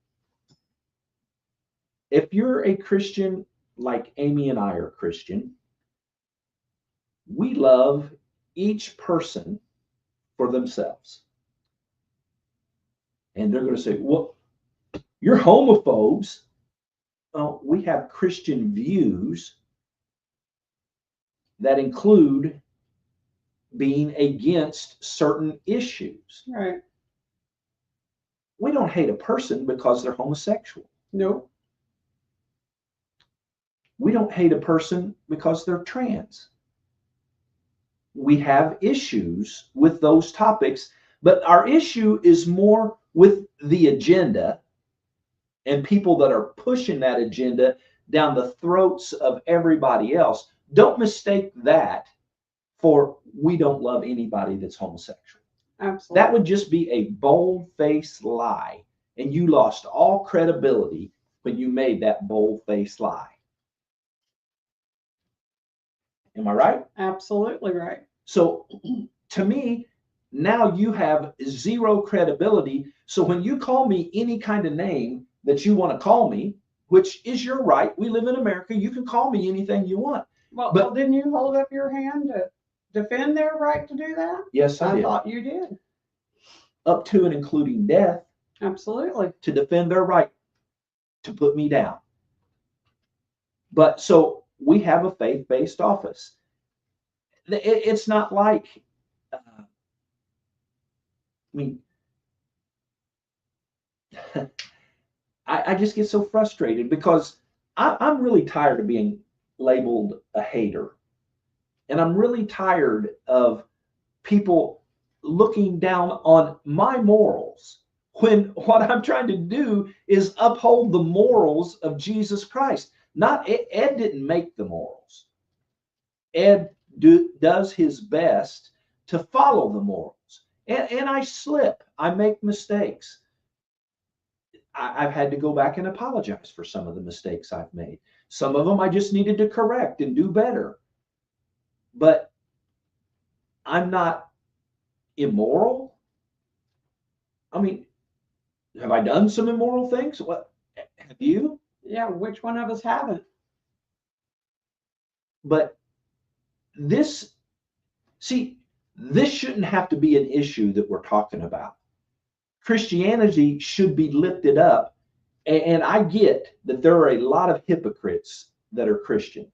If you're a Christian, like Amy and I are Christian, we love each person for themselves. And they're going to say, well, you're homophobes. Well, we have Christian views that include being against certain issues. Right. We don't hate a person because they're homosexual. Nope. We don't hate a person because they're trans. We have issues with those topics, but our issue is more with the agenda and people that are pushing that agenda down the throats of everybody else. Don't mistake that for we don't love anybody that's homosexual. Absolutely. That would just be a bold-faced lie, and you lost all credibility when you made that bold-faced lie. Am I right? Absolutely right. So to me, now you have zero credibility. So when you call me any kind of name that you want to call me, which is your right, we live in America, you can call me anything you want. Well, didn't you hold up your hand to defend their right to do that? Yes, I did. thought you did. Up to and including death, Absolutely. to defend their right to put me down. But so we have a faith-based office. It's not like, I mean, I just get so frustrated because I'm really tired of being labeled a hater. And I'm really tired of people looking down on my morals when what I'm trying to do is uphold the morals of Jesus Christ. Not Ed didn't make the morals. Ed does his best to follow the morals. And I slip. I make mistakes. I've had to go back and apologize for some of the mistakes I've made. Some of them I just needed to correct and do better. But I'm not immoral. I mean, have I done some immoral things? What have you? Yeah, which one of us haven't? But this shouldn't have to be an issue that we're talking about. Christianity should be lifted up. And I get that there are a lot of hypocrites that are Christian.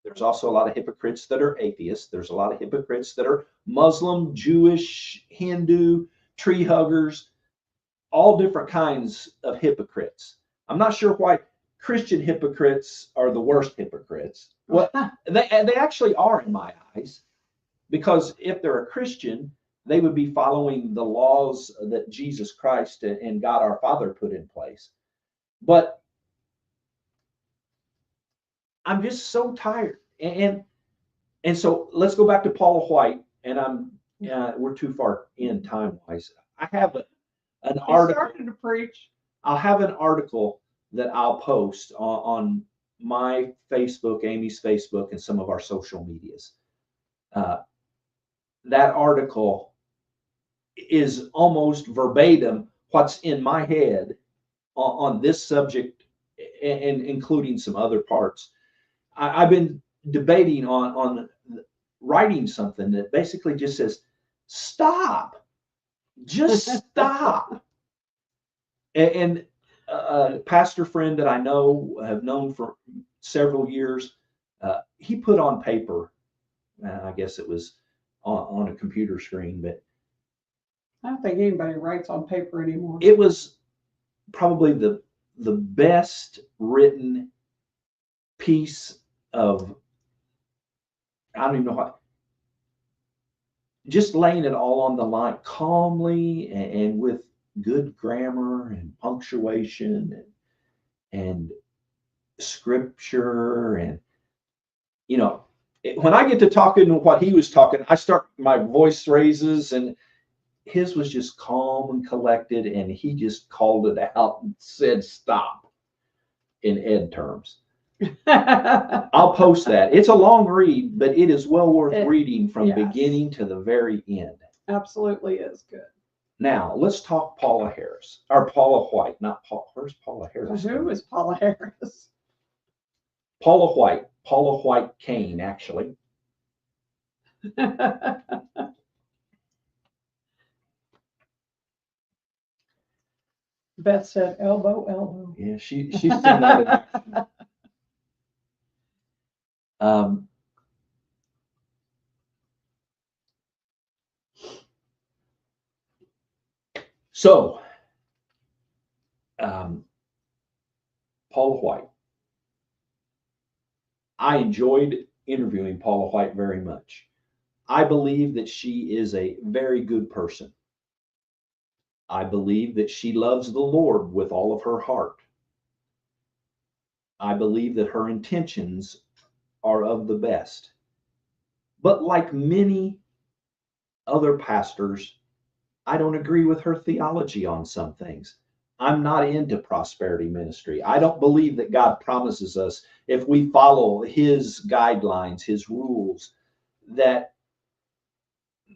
There's also a lot of hypocrites that are atheists. There's a lot of hypocrites that are Muslim, Jewish, Hindu, tree huggers, all different kinds of hypocrites. I'm not sure why Christian hypocrites are the worst hypocrites. Well, they actually are in my eyes, because if they're a Christian, they would be following the laws that Jesus Christ and God our Father put in place. But I'm just so tired. And so let's go back to Paula White. And we're too far in time wise. I have an article. Started to preach. I'll have an article that I'll post on my Facebook, Amy's Facebook, and some of our social medias. That article is almost verbatim what's in my head on this subject, and including some other parts. I've been debating on writing something that basically just says, stop, just stop. And a pastor friend that I have known for several years, he put on paper, I guess it was on a computer screen, but I don't think anybody writes on paper anymore. it was probably the best written piece of, I don't even know how, just laying it all on the line calmly and with good grammar and punctuation and scripture. And when I get to talking what he was talking, my voice raises, and his was just calm and collected, and he just called it out and said stop in Ed terms. I'll post that. It's a long read, but it is well worth reading from beginning to the very end. Absolutely is good. Now let's talk Paula White, not Paul. Where's Paula Harris? Who is Paula Harris? Paula White Kane, actually. Beth said, elbow, elbow. Yeah, she's seen that in action. Um, so, Paula White. I enjoyed interviewing Paula White very much. I believe that she is a very good person. I believe that she loves the Lord with all of her heart. I believe that her intentions are of the best. But like many other pastors, I don't agree with her theology on some things. I'm not into prosperity ministry. I don't believe that God promises us, if we follow his guidelines, his rules, that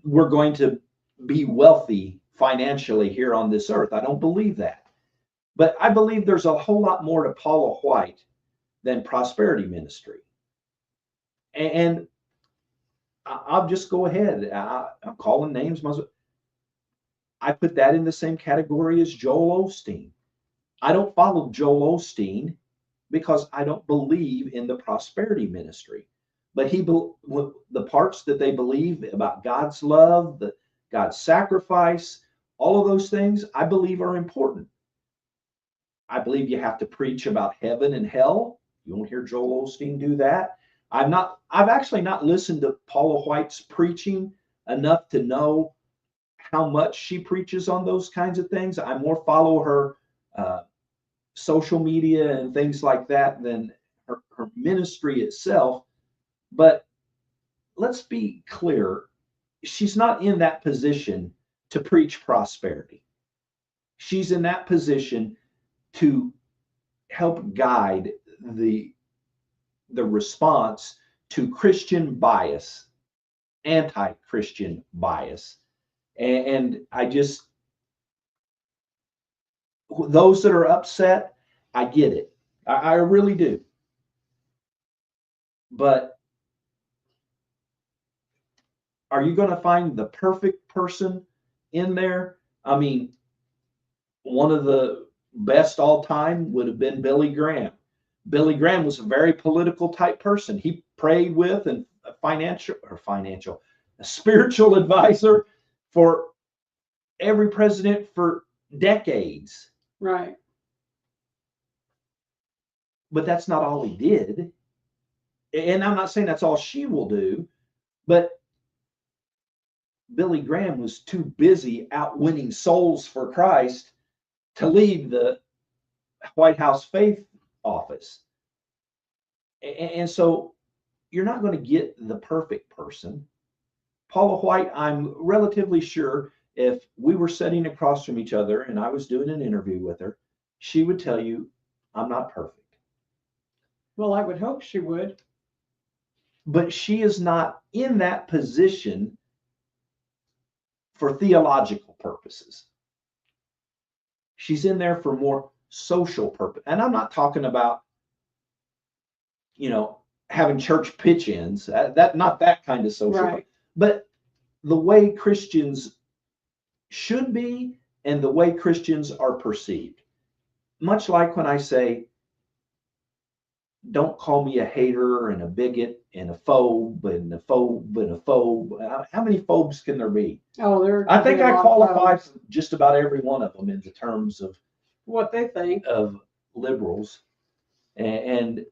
we're going to be wealthy financially here on this earth. I don't believe that. But I believe there's a whole lot more to Paula White than prosperity ministry. And I'll just go ahead. I'm calling names. I put that in the same category as Joel Osteen. I don't follow Joel Osteen because I don't believe in the prosperity ministry. But the parts that they believe about God's love, God's sacrifice, all of those things, I believe are important. I believe you have to preach about heaven and hell. You won't hear Joel Osteen do that. I've actually not listened to Paula White's preaching enough to know how much she preaches on those kinds of things. I more follow her social media and things like that than her ministry itself. But let's be clear, she's not in that position to preach prosperity. She's in that position to help guide the response to Christian bias, anti-Christian bias. And I just, those that are upset, I get it. I really do. But are you going to find the perfect person in there? I mean, one of the best all time would have been Billy Graham. Billy Graham was a very political type person. He prayed with and a spiritual advisor for every president for decades. Right. But that's not all he did. And I'm not saying that's all she will do, but Billy Graham was too busy out winning souls for Christ to leave the White House faith office. And so you're not going to get the perfect person. Paula White, I'm relatively sure if we were sitting across from each other and I was doing an interview with her, she would tell you, I'm not perfect. Well, I would hope she would. But she is not in that position for theological purposes. She's in there for more social purpose. And I'm not talking about, having church pitch-ins, not that kind of social, right. But the way Christians should be and the way Christians are perceived. Much like when I say, don't call me a hater and a bigot and a phobe and a phobe and a phobe. How many phobes can there be? Oh, I think I qualify for just about every one of them in the terms of what they think of liberals. And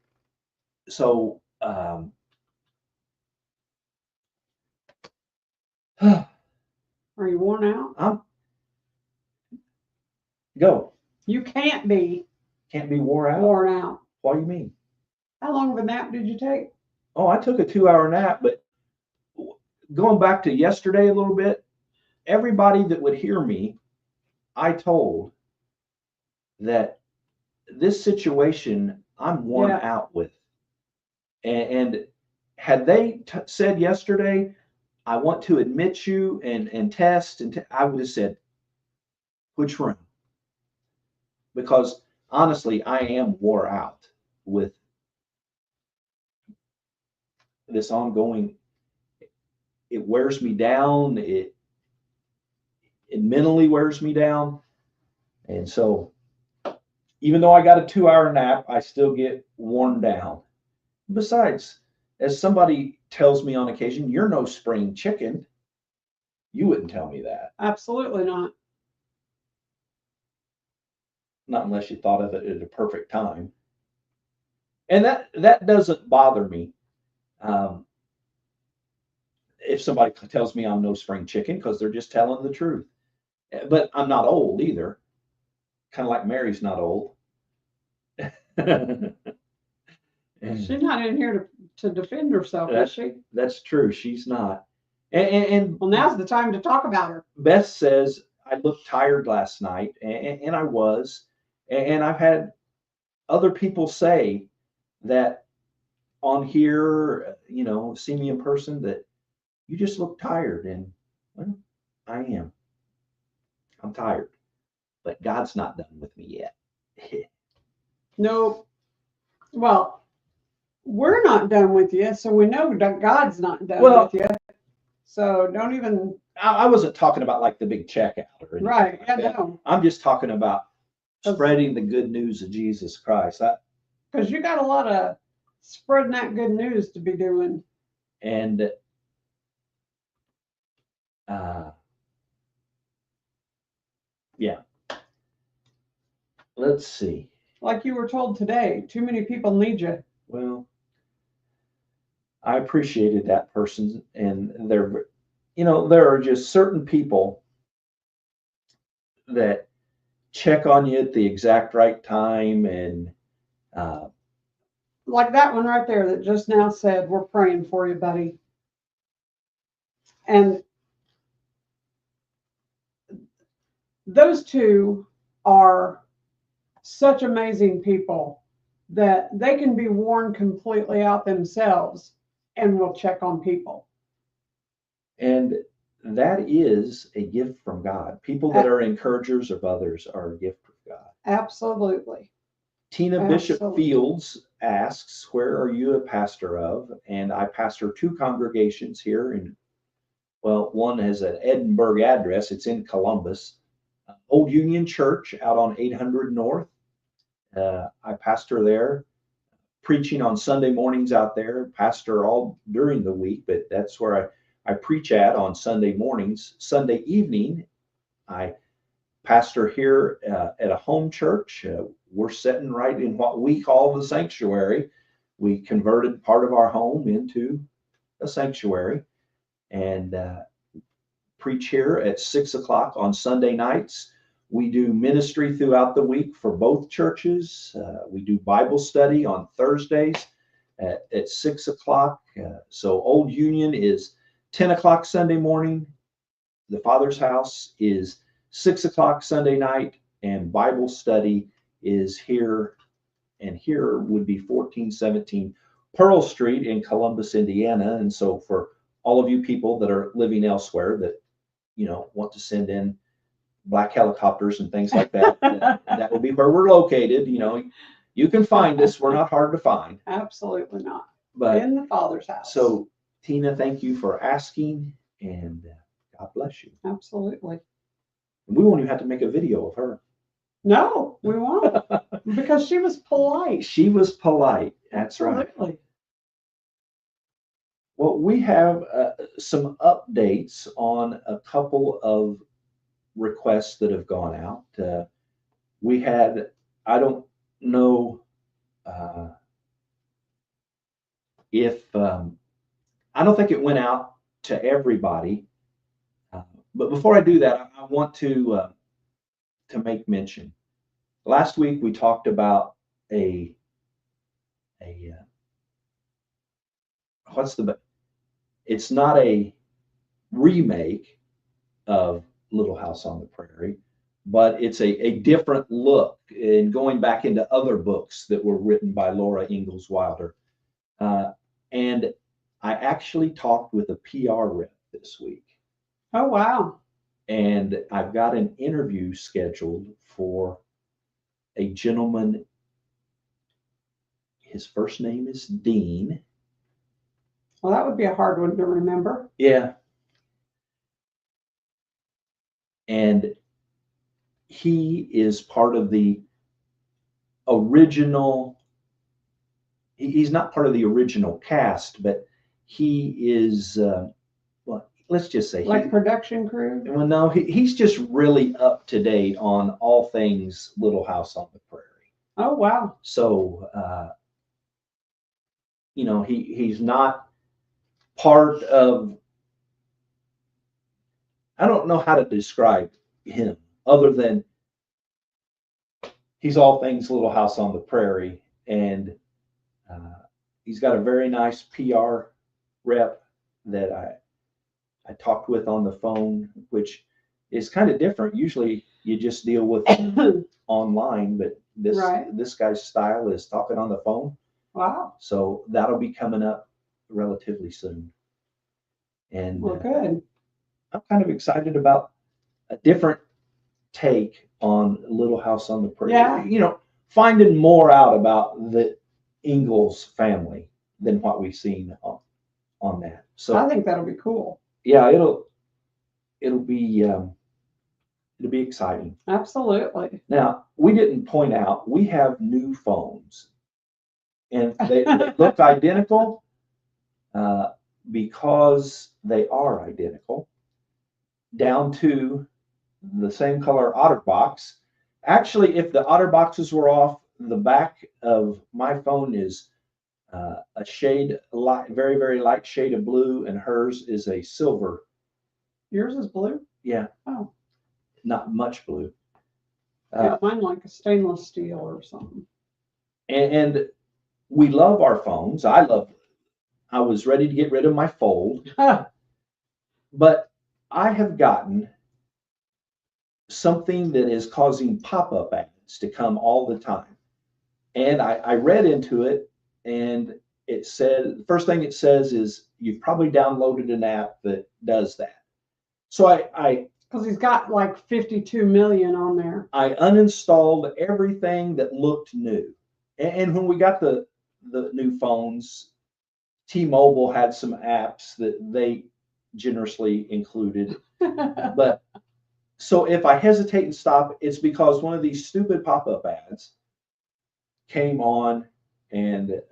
so are you worn out? Go. You can't be wore out. Worn out. What do you mean? How long of a nap did you take? Oh, I took a 2-hour nap, but going back to yesterday a little bit, everybody that would hear me, I told that this situation I'm worn out with. And had they said yesterday, I want to admit you and test, I would have said, which room? Because honestly, I am wore out with this ongoing it wears me down. It mentally wears me down. And so even though I got a 2-hour nap, I still get worn down. Besides, as somebody tells me on occasion, you're no spring chicken. You wouldn't tell me that. Absolutely not. Not unless you thought of it at a perfect time. And that doesn't bother me. If somebody tells me I'm no spring chicken, because they're just telling the truth. But I'm not old either. Kind of like Mary's not old. She's not in here to defend herself, is she? That's true. She's not. And Well, now's the time to talk about her. Beth says, I looked tired last night, and I was. And I've had other people say that on here, see me in person, that you just look tired. And, well, I am. I'm tired. But God's not done with me yet. No. Well, we're not done with you, so we know that God's not done with you. So don't even. I wasn't talking about like the big checkout or anything. Right. Like that. No. I'm just talking about spreading the good news of Jesus Christ. Because you got a lot of spreading that good news to be doing. And yeah. Let's see. Like you were told today, too many people need you. Well, I appreciated that person, and there are just certain people that check on you at the exact right time, and like that one right there that just now said, we're praying for you, buddy. And those two are such amazing people that they can be worn completely out themselves and will check on people. And that is a gift from God. People that are encouragers of others are a gift from God. Absolutely. Tina Bishop Fields asks, where are you a pastor of? And I pastor 2 congregations here one has an Edinburgh address. It's in Columbus. Old Union Church out on 800 North. I pastor there, preaching on Sunday mornings out there, pastor all during the week, but that's where I preach at on Sunday mornings. Sunday evening, I pastor here at a home church. We're sitting right in what we call the sanctuary. We converted part of our home into a sanctuary, and preach here at 6 o'clock on Sunday nights. We do ministry throughout the week for both churches. We do Bible study on Thursdays at 6 o'clock. So Old Union is 10 o'clock Sunday morning. The Father's House is 6 o'clock Sunday night, and Bible study is here. And here would be 1417 Pearl Street in Columbus, Indiana. And so for all of you people that are living elsewhere that, want to send in black helicopters and things like that, that will be where we're located. You can find us. We're not hard to find. Absolutely not. But in the Father's house. So, Tina, thank you for asking, and God bless you. Absolutely. We won't even have to make a video of her. No, we won't, because she was polite. She was polite. That's Absolutely. Right. Well, we have some updates on a couple of requests that have gone out. We had, I don't know if, I don't think it went out to everybody. But before I do that, I want to make mention. Last week we talked about it's not a remake of Little House on the Prairie, but it's a different look, and going back into other books that were written by Laura Ingalls Wilder. And I actually talked with a PR rep this week. Oh, wow. And I've got an interview scheduled for a gentleman. His first name is Dean. Well, that would be a hard one to remember. Yeah, and he is part of the original. He's not part of the original cast, but he is. Well, let's just say Like production crew? well, no, he's just really up to date on all things Little House on the Prairie. Oh, wow. So, he's not part of, I don't know how to describe him other than he's all things Little House on the Prairie. And he's got a very nice PR rep that I talked with on the phone, which is kind of different. Usually you just deal with online, but this guy's style is talking on the phone. Wow. So that'll be coming up relatively soon. And Well, good. I'm kind of excited about a different take on Little House on the Prairie. Yeah. Finding more out about the Ingalls family than what we've seen on that. So I think that'll be cool. yeah, it'll be exciting. Absolutely. Now, we didn't point out we have new phones, and they look identical because they are identical, down to the same color OtterBox. Actually, if the OtterBoxes were off, the back of my phone is a shade light, very, very light shade of blue, and hers is a silver. Yours is blue? Yeah. Oh. Not much blue. Yeah, mine like a stainless steel or something. And we love our phones. I was ready to get rid of my Fold, but I have gotten something that is causing pop-up ads to come all the time. And I read into it, and it said, the first thing it says is you've probably downloaded an app that does that. So because he's got like 52 million on there. I uninstalled everything that looked new. And when we got the new phones, T-Mobile had some apps that they generously included. But so if I hesitate and stop, it's because one of these stupid pop-up ads came on, and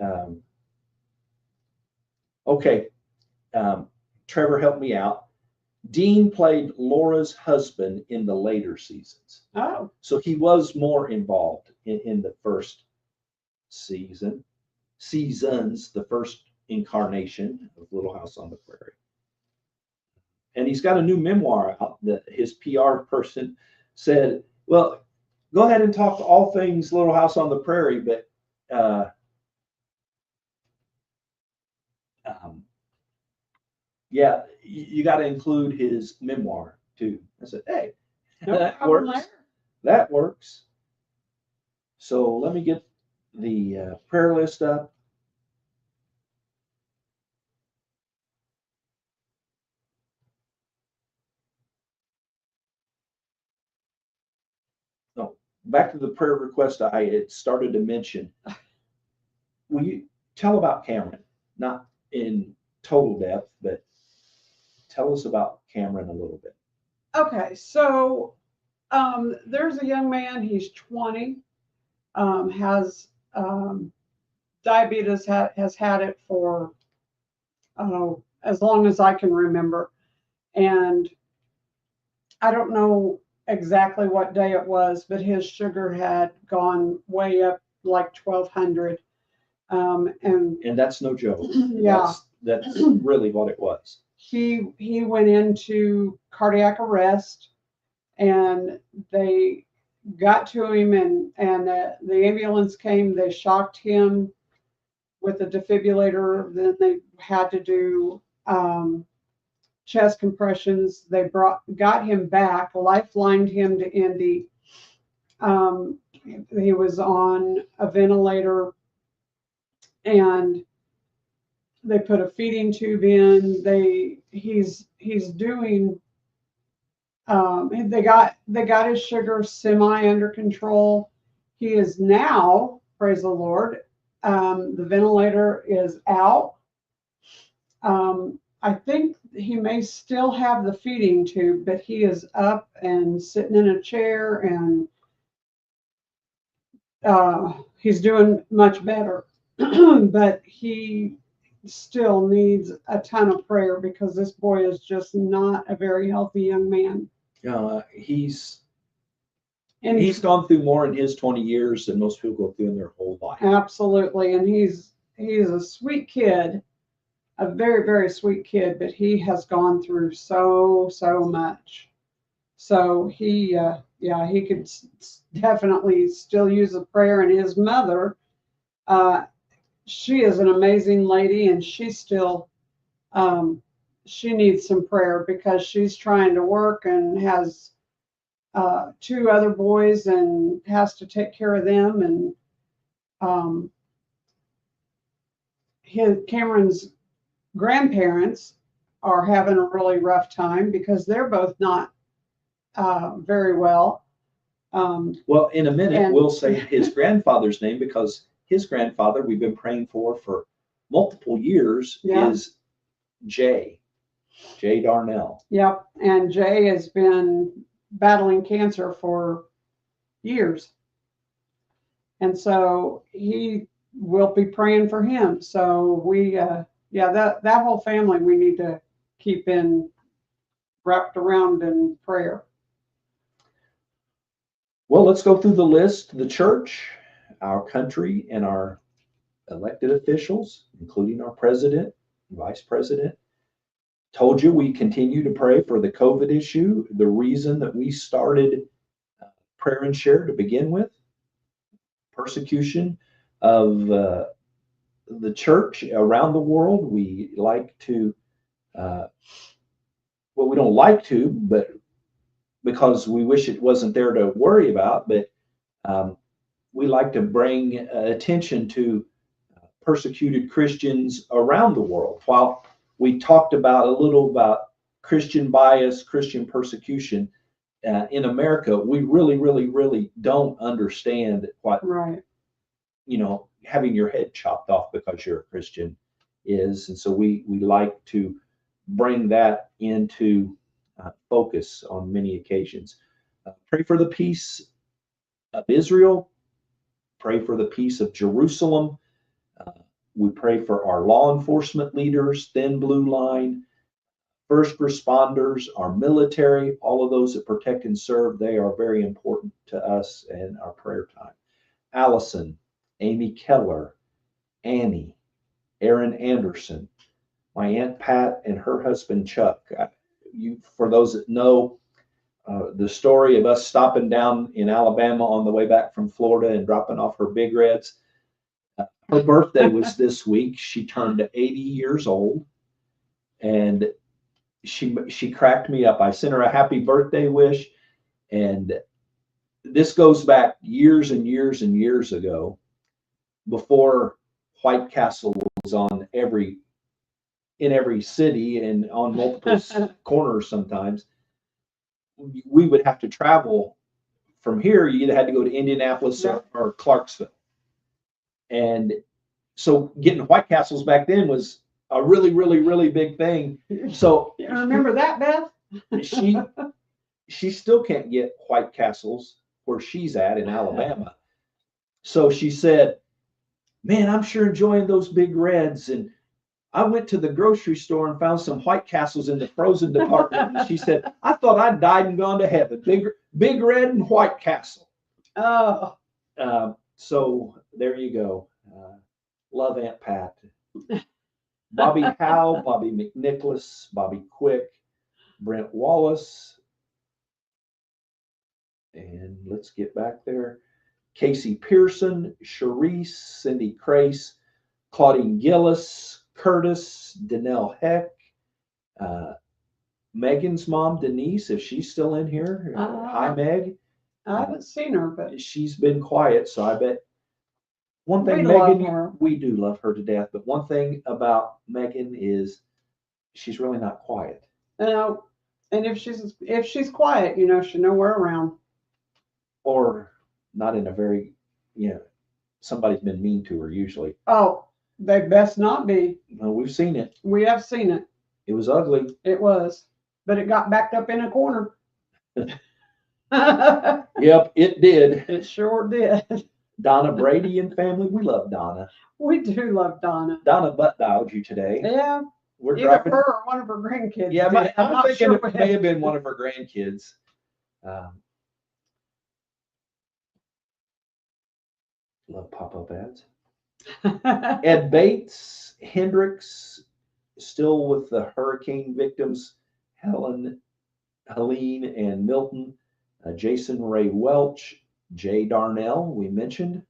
Trevor helped me out. Dean played Laura's husband in the later seasons. Oh. So he was more involved in the first seasons, the first incarnation of Little House on the Prairie. And he's got a new memoir out that his PR person said, well, go ahead and talk all things Little House on the Prairie, but yeah, you got to include his memoir too. I said, hey, that works. That works. So let me get the prayer list up. No, back to the prayer request I had started to mention. Will you tell about Cameron? Not in total depth, but tell us about Cameron a little bit. Okay, so there's a young man, he's 20, has diabetes, has had it for, I don't know, as long as I can remember. And I don't know exactly what day it was, but his sugar had gone way up like 1200. And that's no joke. Yeah. That's really what it was. He went into cardiac arrest, and they got to him, and the ambulance came. They shocked him with a defibrillator. Then they had to do chest compressions. They got him back, lifelined him to Indy. He was on a ventilator, and they put a feeding tube in. He's doing. They got his sugar semi under control. He is now, praise the Lord. The ventilator is out. I think he may still have the feeding tube, but he is up and sitting in a chair, and he's doing much better. But he still needs a ton of prayer because this boy is just not a very healthy young man. He's And gone through more in his 20 years than most people go through in their whole life. absolutely, and he's a sweet kid, a very, very sweet kid, but he has gone through so much. So he could definitely still use a prayer. And his mother, she is an amazing lady, and she still she needs some prayer because she's trying to work and has 2 other boys and has to take care of them. And Cameron's grandparents are having a really rough time because they're both not very well. Well, in a minute, we'll say his grandfather's name, because his grandfather we've been praying for multiple years is Jay Darnell. Yep. And Jay has been battling cancer for years. And so we'll be praying for him. So we, that whole family we need to keep wrapped around in prayer. Well, let's go through the list. The church, our country, and our elected officials, including our president, vice president. Told you we continue to pray for the COVID issue. The reason that we started Prayer and Share to begin with, persecution of the church around the world. We like to, we don't like to, but because we wish it wasn't there to worry about, but we like to bring attention to persecuted Christians around the world. While we talked a little about Christian bias, Christian persecution in America, we really, really, really don't understand what, having your head chopped off because you're a Christian is. And so we like to bring that into focus on many occasions. Pray for the peace of Israel. Pray for the peace of Jerusalem. We pray for our law enforcement leaders, Thin Blue Line, first responders, our military, all of those that protect and serve. They are very important to us and our prayer time. Allison, Amy Keller, Annie, Aaron Anderson, my Aunt Pat and her husband Chuck. For those that know the story of us stopping down in Alabama on the way back from Florida and dropping off her Big Reds. Her birthday was this week. She turned 80 years old, and she cracked me up. I sent her a happy birthday wish, and this goes back years and years and years ago, before White Castle was in every city and on multiple corners. Sometimes we would have to travel from here. You either had to go to Indianapolis or Clarksville. And so getting White Castles back then was a really, really, really big thing. So you remember that, Beth? she still can't get White Castles where she's at in Alabama. So she said, man, I'm sure enjoying those Big Reds. And I went to the grocery store and found some White Castles in the frozen department. And she said, I thought I'd died and gone to heaven. Big Red and White Castle. Oh. So there you go. Love Aunt Pat. Bobby Howe, Bobby McNicholas, Bobby Quick, Brent Wallace. And let's get back there. Casey Pearson, Sharice, Cindy Crace, Claudine Gillis, Curtis, Danelle Heck, Megan's mom, Denise, if she's still in here. Hi, Meg. I haven't seen her, but she's been quiet, so I bet. One thing, Megan, we do love her to death, but one thing about Megan is she's really not quiet. No, and if she's quiet, she's nowhere around. Or not in a very, somebody's been mean to her usually. Oh, they best not be. No, we've seen it. We have seen it. It was ugly. It was, but it got backed up in a corner. Yep, it did. It sure did. Donna Brady and family, we love Donna. We do love Donna. Donna butt dialed you today. Yeah, We're either driving. her or one of her grandkids. Yeah, did. I'm not thinking sure it which. may have been one of her grandkids. Love pop-up ads. Ed Bates, Hendricks, still with the hurricane victims, Helene, and Milton. Jason Ray Welch, Jay Darnell, we mentioned.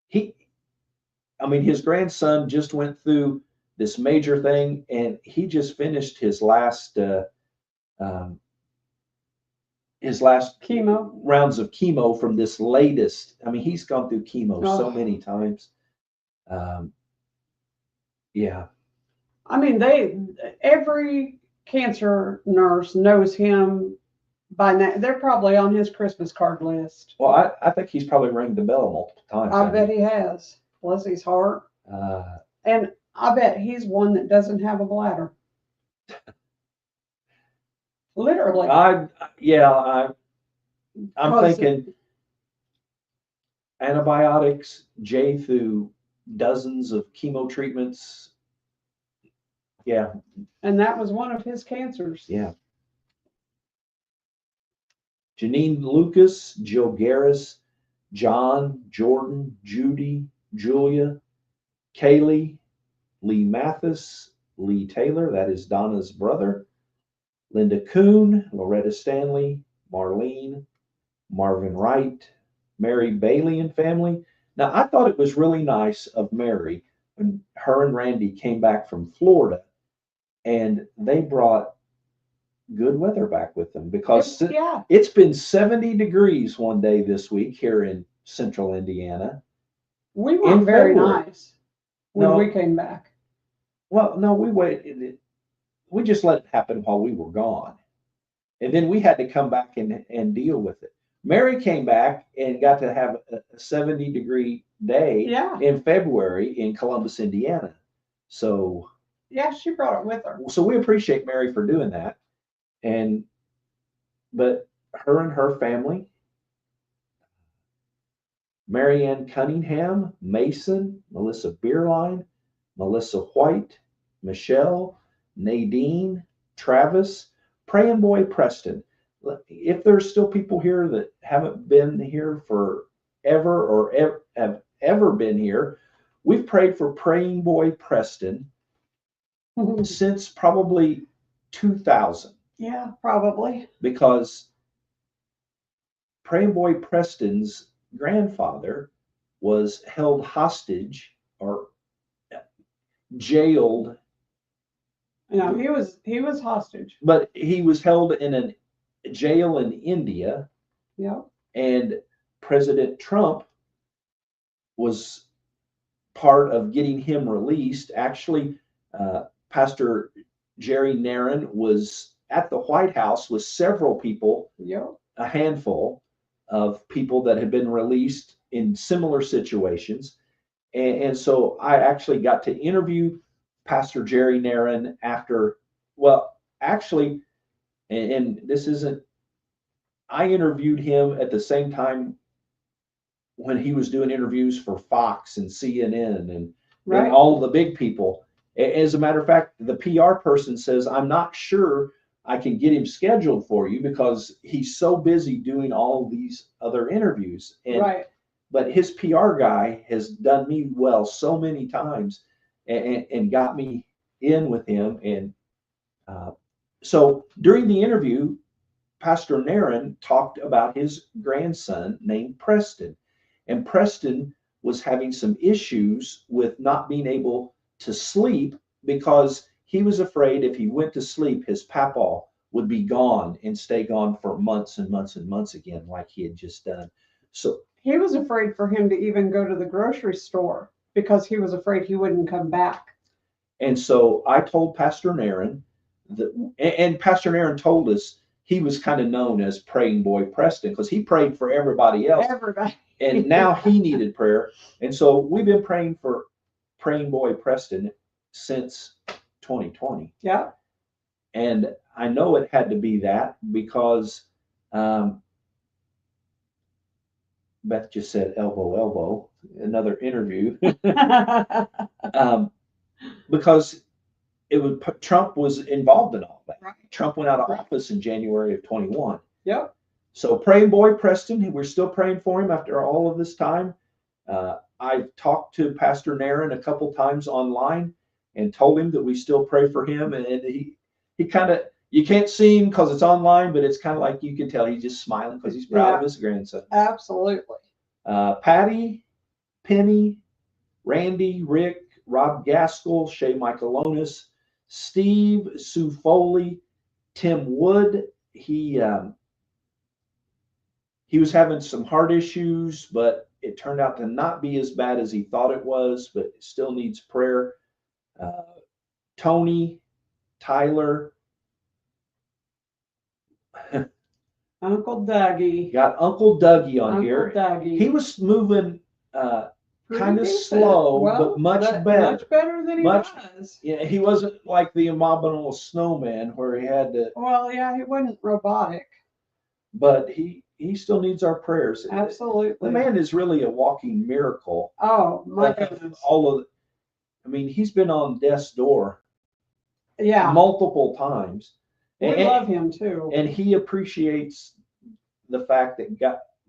His grandson just went through this major thing, and he just finished his last Chemo. rounds of chemo from this latest. He's gone through chemo so Oh. many times. Yeah. Every cancer nurse knows him by now. They're probably on his Christmas card list. Well, I think he's probably rang the bell multiple times. I bet he has. Bless his heart. And I bet he's one that doesn't have a bladder. Literally. I'm 'Cause thinking antibiotics, Jay through dozens of chemo treatments. Yeah. And that was one of his cancers. Yeah. Janine Lucas, Jill Garris, John, Jordan, Judy, Julia, Kaylee, Lee Mathis, Lee Taylor, that is Donna's brother, Linda Kuhn, Loretta Stanley, Marlene, Marvin Wright, Mary Bailey and family. Now, I thought it was really nice of Mary when her and Randy came back from Florida and they brought good weather back with them, because Yeah. it's been 70 degrees one day this week here in central Indiana. We weren't In very February. nice when No. we came back. Well, no, we waited. We just let it happen while we were gone. And then we had to come back and deal with it. Mary came back and got to have a 70-degree day Yeah. in February in Columbus, Indiana. So Yeah, she brought it with her. we appreciate Mary for doing that. But her and her family, Marianne Cunningham, Mason, Melissa Beerline, Melissa White, Michelle, Nadine, Travis, Praying Boy Preston. If there's still people here that haven't been here forever or have ever been here, we've prayed for Praying Boy Preston since probably 2000. Yeah, probably. Because Praying Boy Preston's grandfather was held hostage or jailed. No, he was hostage. But he was held in a jail in India, Yep. and President Trump was part of getting him released. Actually, Pastor Jerry Narron was at the White House with several people, Yep. a handful of people that had been released in similar situations. And so I actually got to interview Pastor Jerry Narron after, and this isn't, I interviewed him at the same time when he was doing interviews for Fox and CNN and Right. all the big people. As a matter of fact, the PR person says, I'm not sure I can get him scheduled for you because he's so busy doing all these other interviews. Right. But his PR guy has done me well so many times and got me in with him. And so during the interview, Pastor Narron talked about his grandson named Preston. And Preston was having some issues with not being able to sleep because he was afraid if he went to sleep, his papaw would be gone and stay gone for months and months and months again, like he had just done. So He was afraid for him to even go to the grocery store because he was afraid he wouldn't come back. And so I told Pastor Narron and Pastor Narron told us he was kind of known as Praying Boy Preston because he prayed for everybody else. Everybody. And now he needed prayer. And so we've been praying for Praying Boy Preston since 2020. Yeah. And I know it had to be that because Beth just said elbow, elbow, another interview. Because Trump was involved in all that. Right. Trump went out of office in January of 21. Yep. So praying boy Preston, we're still praying for him after all of this time. I've talked to Pastor Naren a couple times online and told him that we still pray for him. And he kind of, you can't see him because it's online, but it's kind of like you can tell he's just smiling because he's proud of his grandson. Absolutely. Patty, Penny, Randy, Rick, Rob Gaskell, Shay Michaelonis, Steve, Sue Foley, Tim Wood. He was having some heart issues, but it turned out to not be as bad as he thought it was, but still needs prayer. Tony, Tyler. Uncle Dougie. Got Uncle Dougie on Uncle here. Dougie. He was moving kind of Pretty slow, decent. but much better. Much better than he Much- was. Yeah, he wasn't like the abominable snowman where he had to, Well, yeah, he wasn't robotic. but he still needs our prayers. Absolutely. The man is really a walking miracle. Oh my But goodness. I mean, he's been on death's door Yeah. multiple times. We And- love him too. And he appreciates the fact that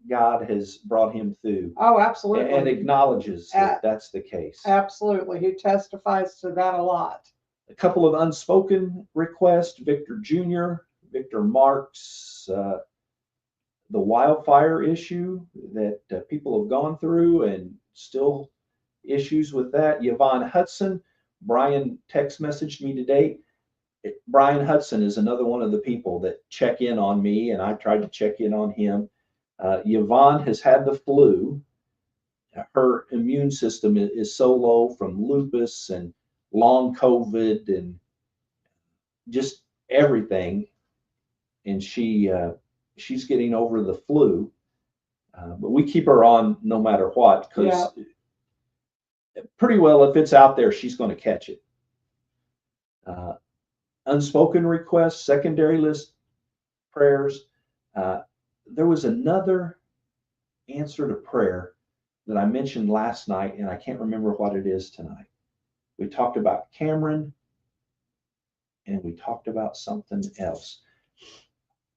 God has brought him through Oh, absolutely. and acknowledges that that's the case. Absolutely. He testifies to that a lot. A couple of unspoken requests, Victor Jr., Victor Marks, the wildfire issue that people have gone through and still issues with that. Yvonne Hudson, Brian text messaged me today. Brian Hudson is another one of the people that check in on me, and I tried to check in on him. Yvonne has had the flu. Her immune system is so low from lupus and long COVID and just everything. And she's getting over the flu. But we keep her on no matter what, because pretty well, if it's out there, she's going to catch it. Unspoken requests, secondary list prayers. There was another answer to prayer that I mentioned last night, and I can't remember what it is tonight. We talked about Cameron, and we talked about something else.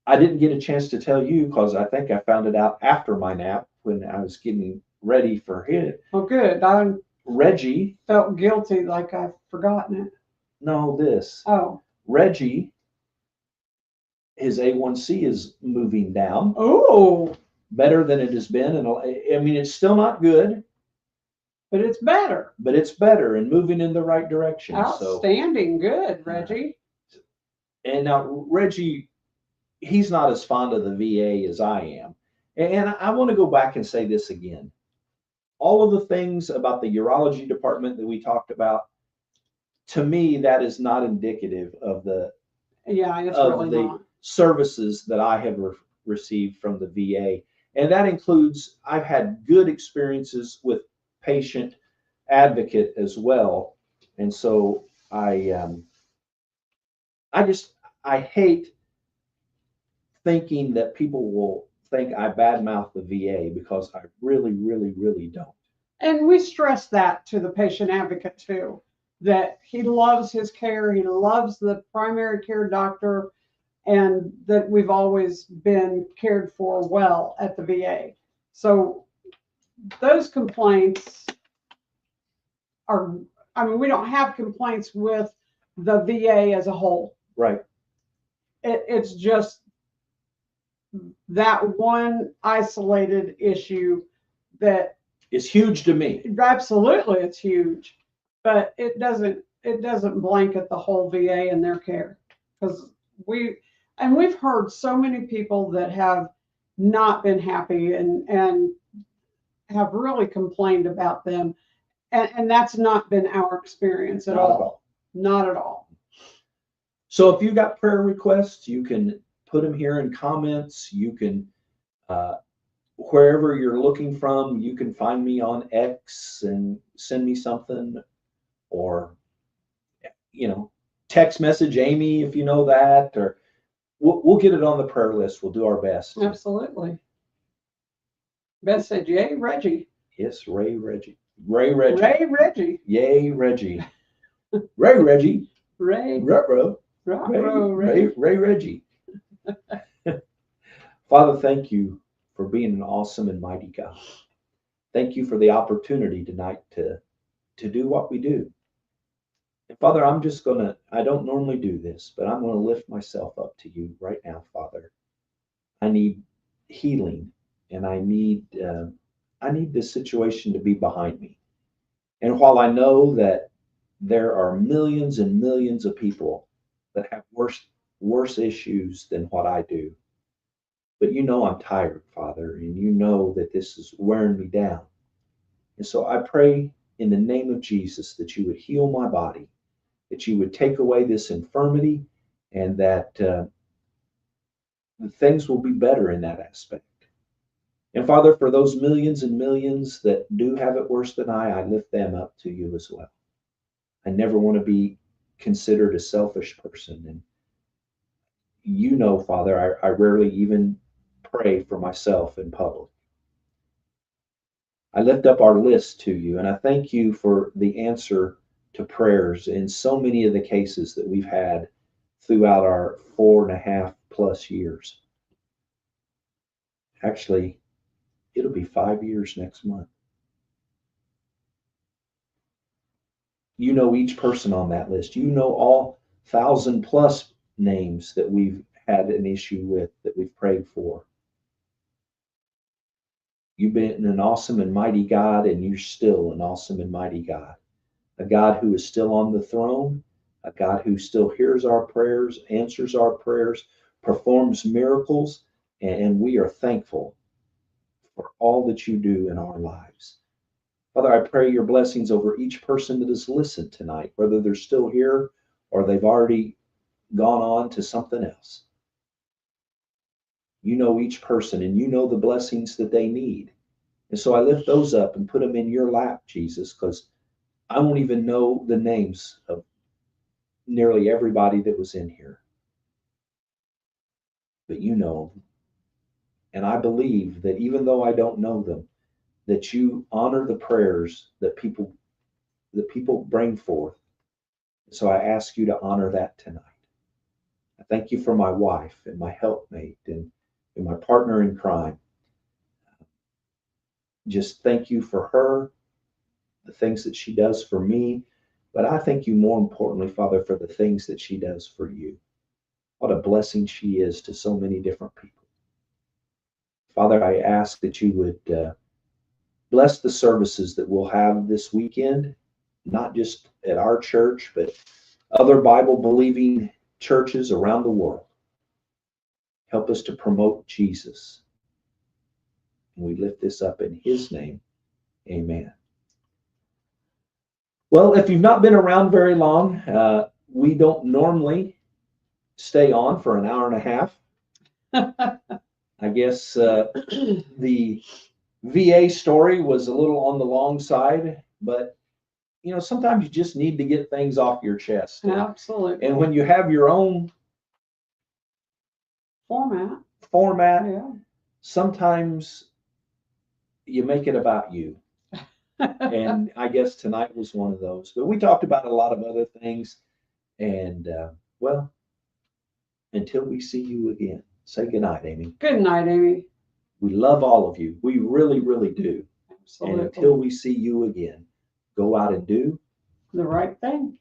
I didn't get a chance to tell you because I think I found it out after my nap when I was getting ready for it. Well, good. I Reggie, felt guilty like I've forgotten it. no, this. Oh. Reggie, his A1C is moving down Oh, better than it has been. And I mean, it's still not good, but it's better. but it's better and moving in the right direction. So, Outstanding. Good, Reggie. and now Reggie, he's not as fond of the VA as I am. And I want to go back and say this again. All of the things about the urology department that we talked about, to me, that is not indicative of the Yeah, it's of really the not. services that I have received from the VA. And that includes, I've had good experiences with patient advocate as well. And so I hate thinking that people will think I badmouth the VA, because I really, really, really don't. And we stress that to the patient advocate too, that he loves his care, he loves the primary care doctor, and that we've always been cared for well at the VA. So those complaints are, I mean, we don't have complaints with the VA as a whole. Right. It's just that one isolated issue that It's huge to me. absolutely it's huge, but it doesn't blanket the whole VA and their care, because we've heard so many people that have not been happy and have really complained about them, and that's not been our experience at Not at all. Not at all. So if you've got prayer requests, you can put them here in comments. You can, wherever you're looking from, you can find me on X and send me something, or, text message Amy if you know that, or we'll get it on the prayer list. We'll do our best. Absolutely. Beth said, "Yay, Reggie." Yes, Ray Reggie. Ray Reggie. Ray Reggie. Yay, Reggie. Ray Reggie. Ray. Ruh-roh. Ray Reggie. Father, thank you for being an awesome and mighty God. Thank you for the opportunity tonight to do what we do. And Father, I don't normally do this, but I'm going to lift myself up to you right now, Father. I need healing, and I need this situation to be behind me. And while I know that there are millions and millions of people that have worse issues than what I do, but you know I'm tired, Father, and you know that this is wearing me down. And so I pray in the name of Jesus that you would heal my body, that you would take away this infirmity, and that the things will be better in that aspect. And Father, for those millions and millions that do have it worse than I lift them up to you as well. I never want to be considered a selfish person. And you know, Father, I rarely even pray for myself in public. I lift up our list to you, and I thank you for the answer to prayers in so many of the cases that we've had throughout our 4.5+ years. Actually, it'll be 5 years next month. You know each person on that list. You know all 1,000+ names that we've had an issue with, that we've prayed for. You've been an awesome and mighty God, and you're still an awesome and mighty God. A God who is still on the throne, a God who still hears our prayers, answers our prayers, performs miracles, and we are thankful for all that you do in our lives. Father, I pray your blessings over each person that has listened tonight, whether they're still here or they've already gone on to something else. You know each person, and you know the blessings that they need. And so I lift those up and put them in your lap, Jesus, because I won't even know the names of nearly everybody that was in here. But you know them. And I believe that even though I don't know them, that you honor the prayers that people bring forth. So I ask you to honor that tonight. I thank you for my wife and my helpmate and my partner in crime. Just thank you for her, the things that she does for me. But I thank you more importantly, Father, for the things that she does for you. What a blessing she is to so many different people. Father, I ask that you would bless the services that we'll have this weekend, not just at our church, but other Bible-believing churches around the world. Help us to promote Jesus. And we lift this up in his name. Amen. Well, if you've not been around very long, we don't normally stay on for an hour and a half. I guess the VA story was a little on the long side, but you know, sometimes you just need to get things off your chest. Absolutely. And when you have your own format, yeah. Sometimes you make it about you. And I guess tonight was one of those. But we talked about a lot of other things. And well, until we see you again, say good night, Amy. Good night, Amy. We love all of you. We really, really do. Absolutely. And until we see you again, go out and do the right thing.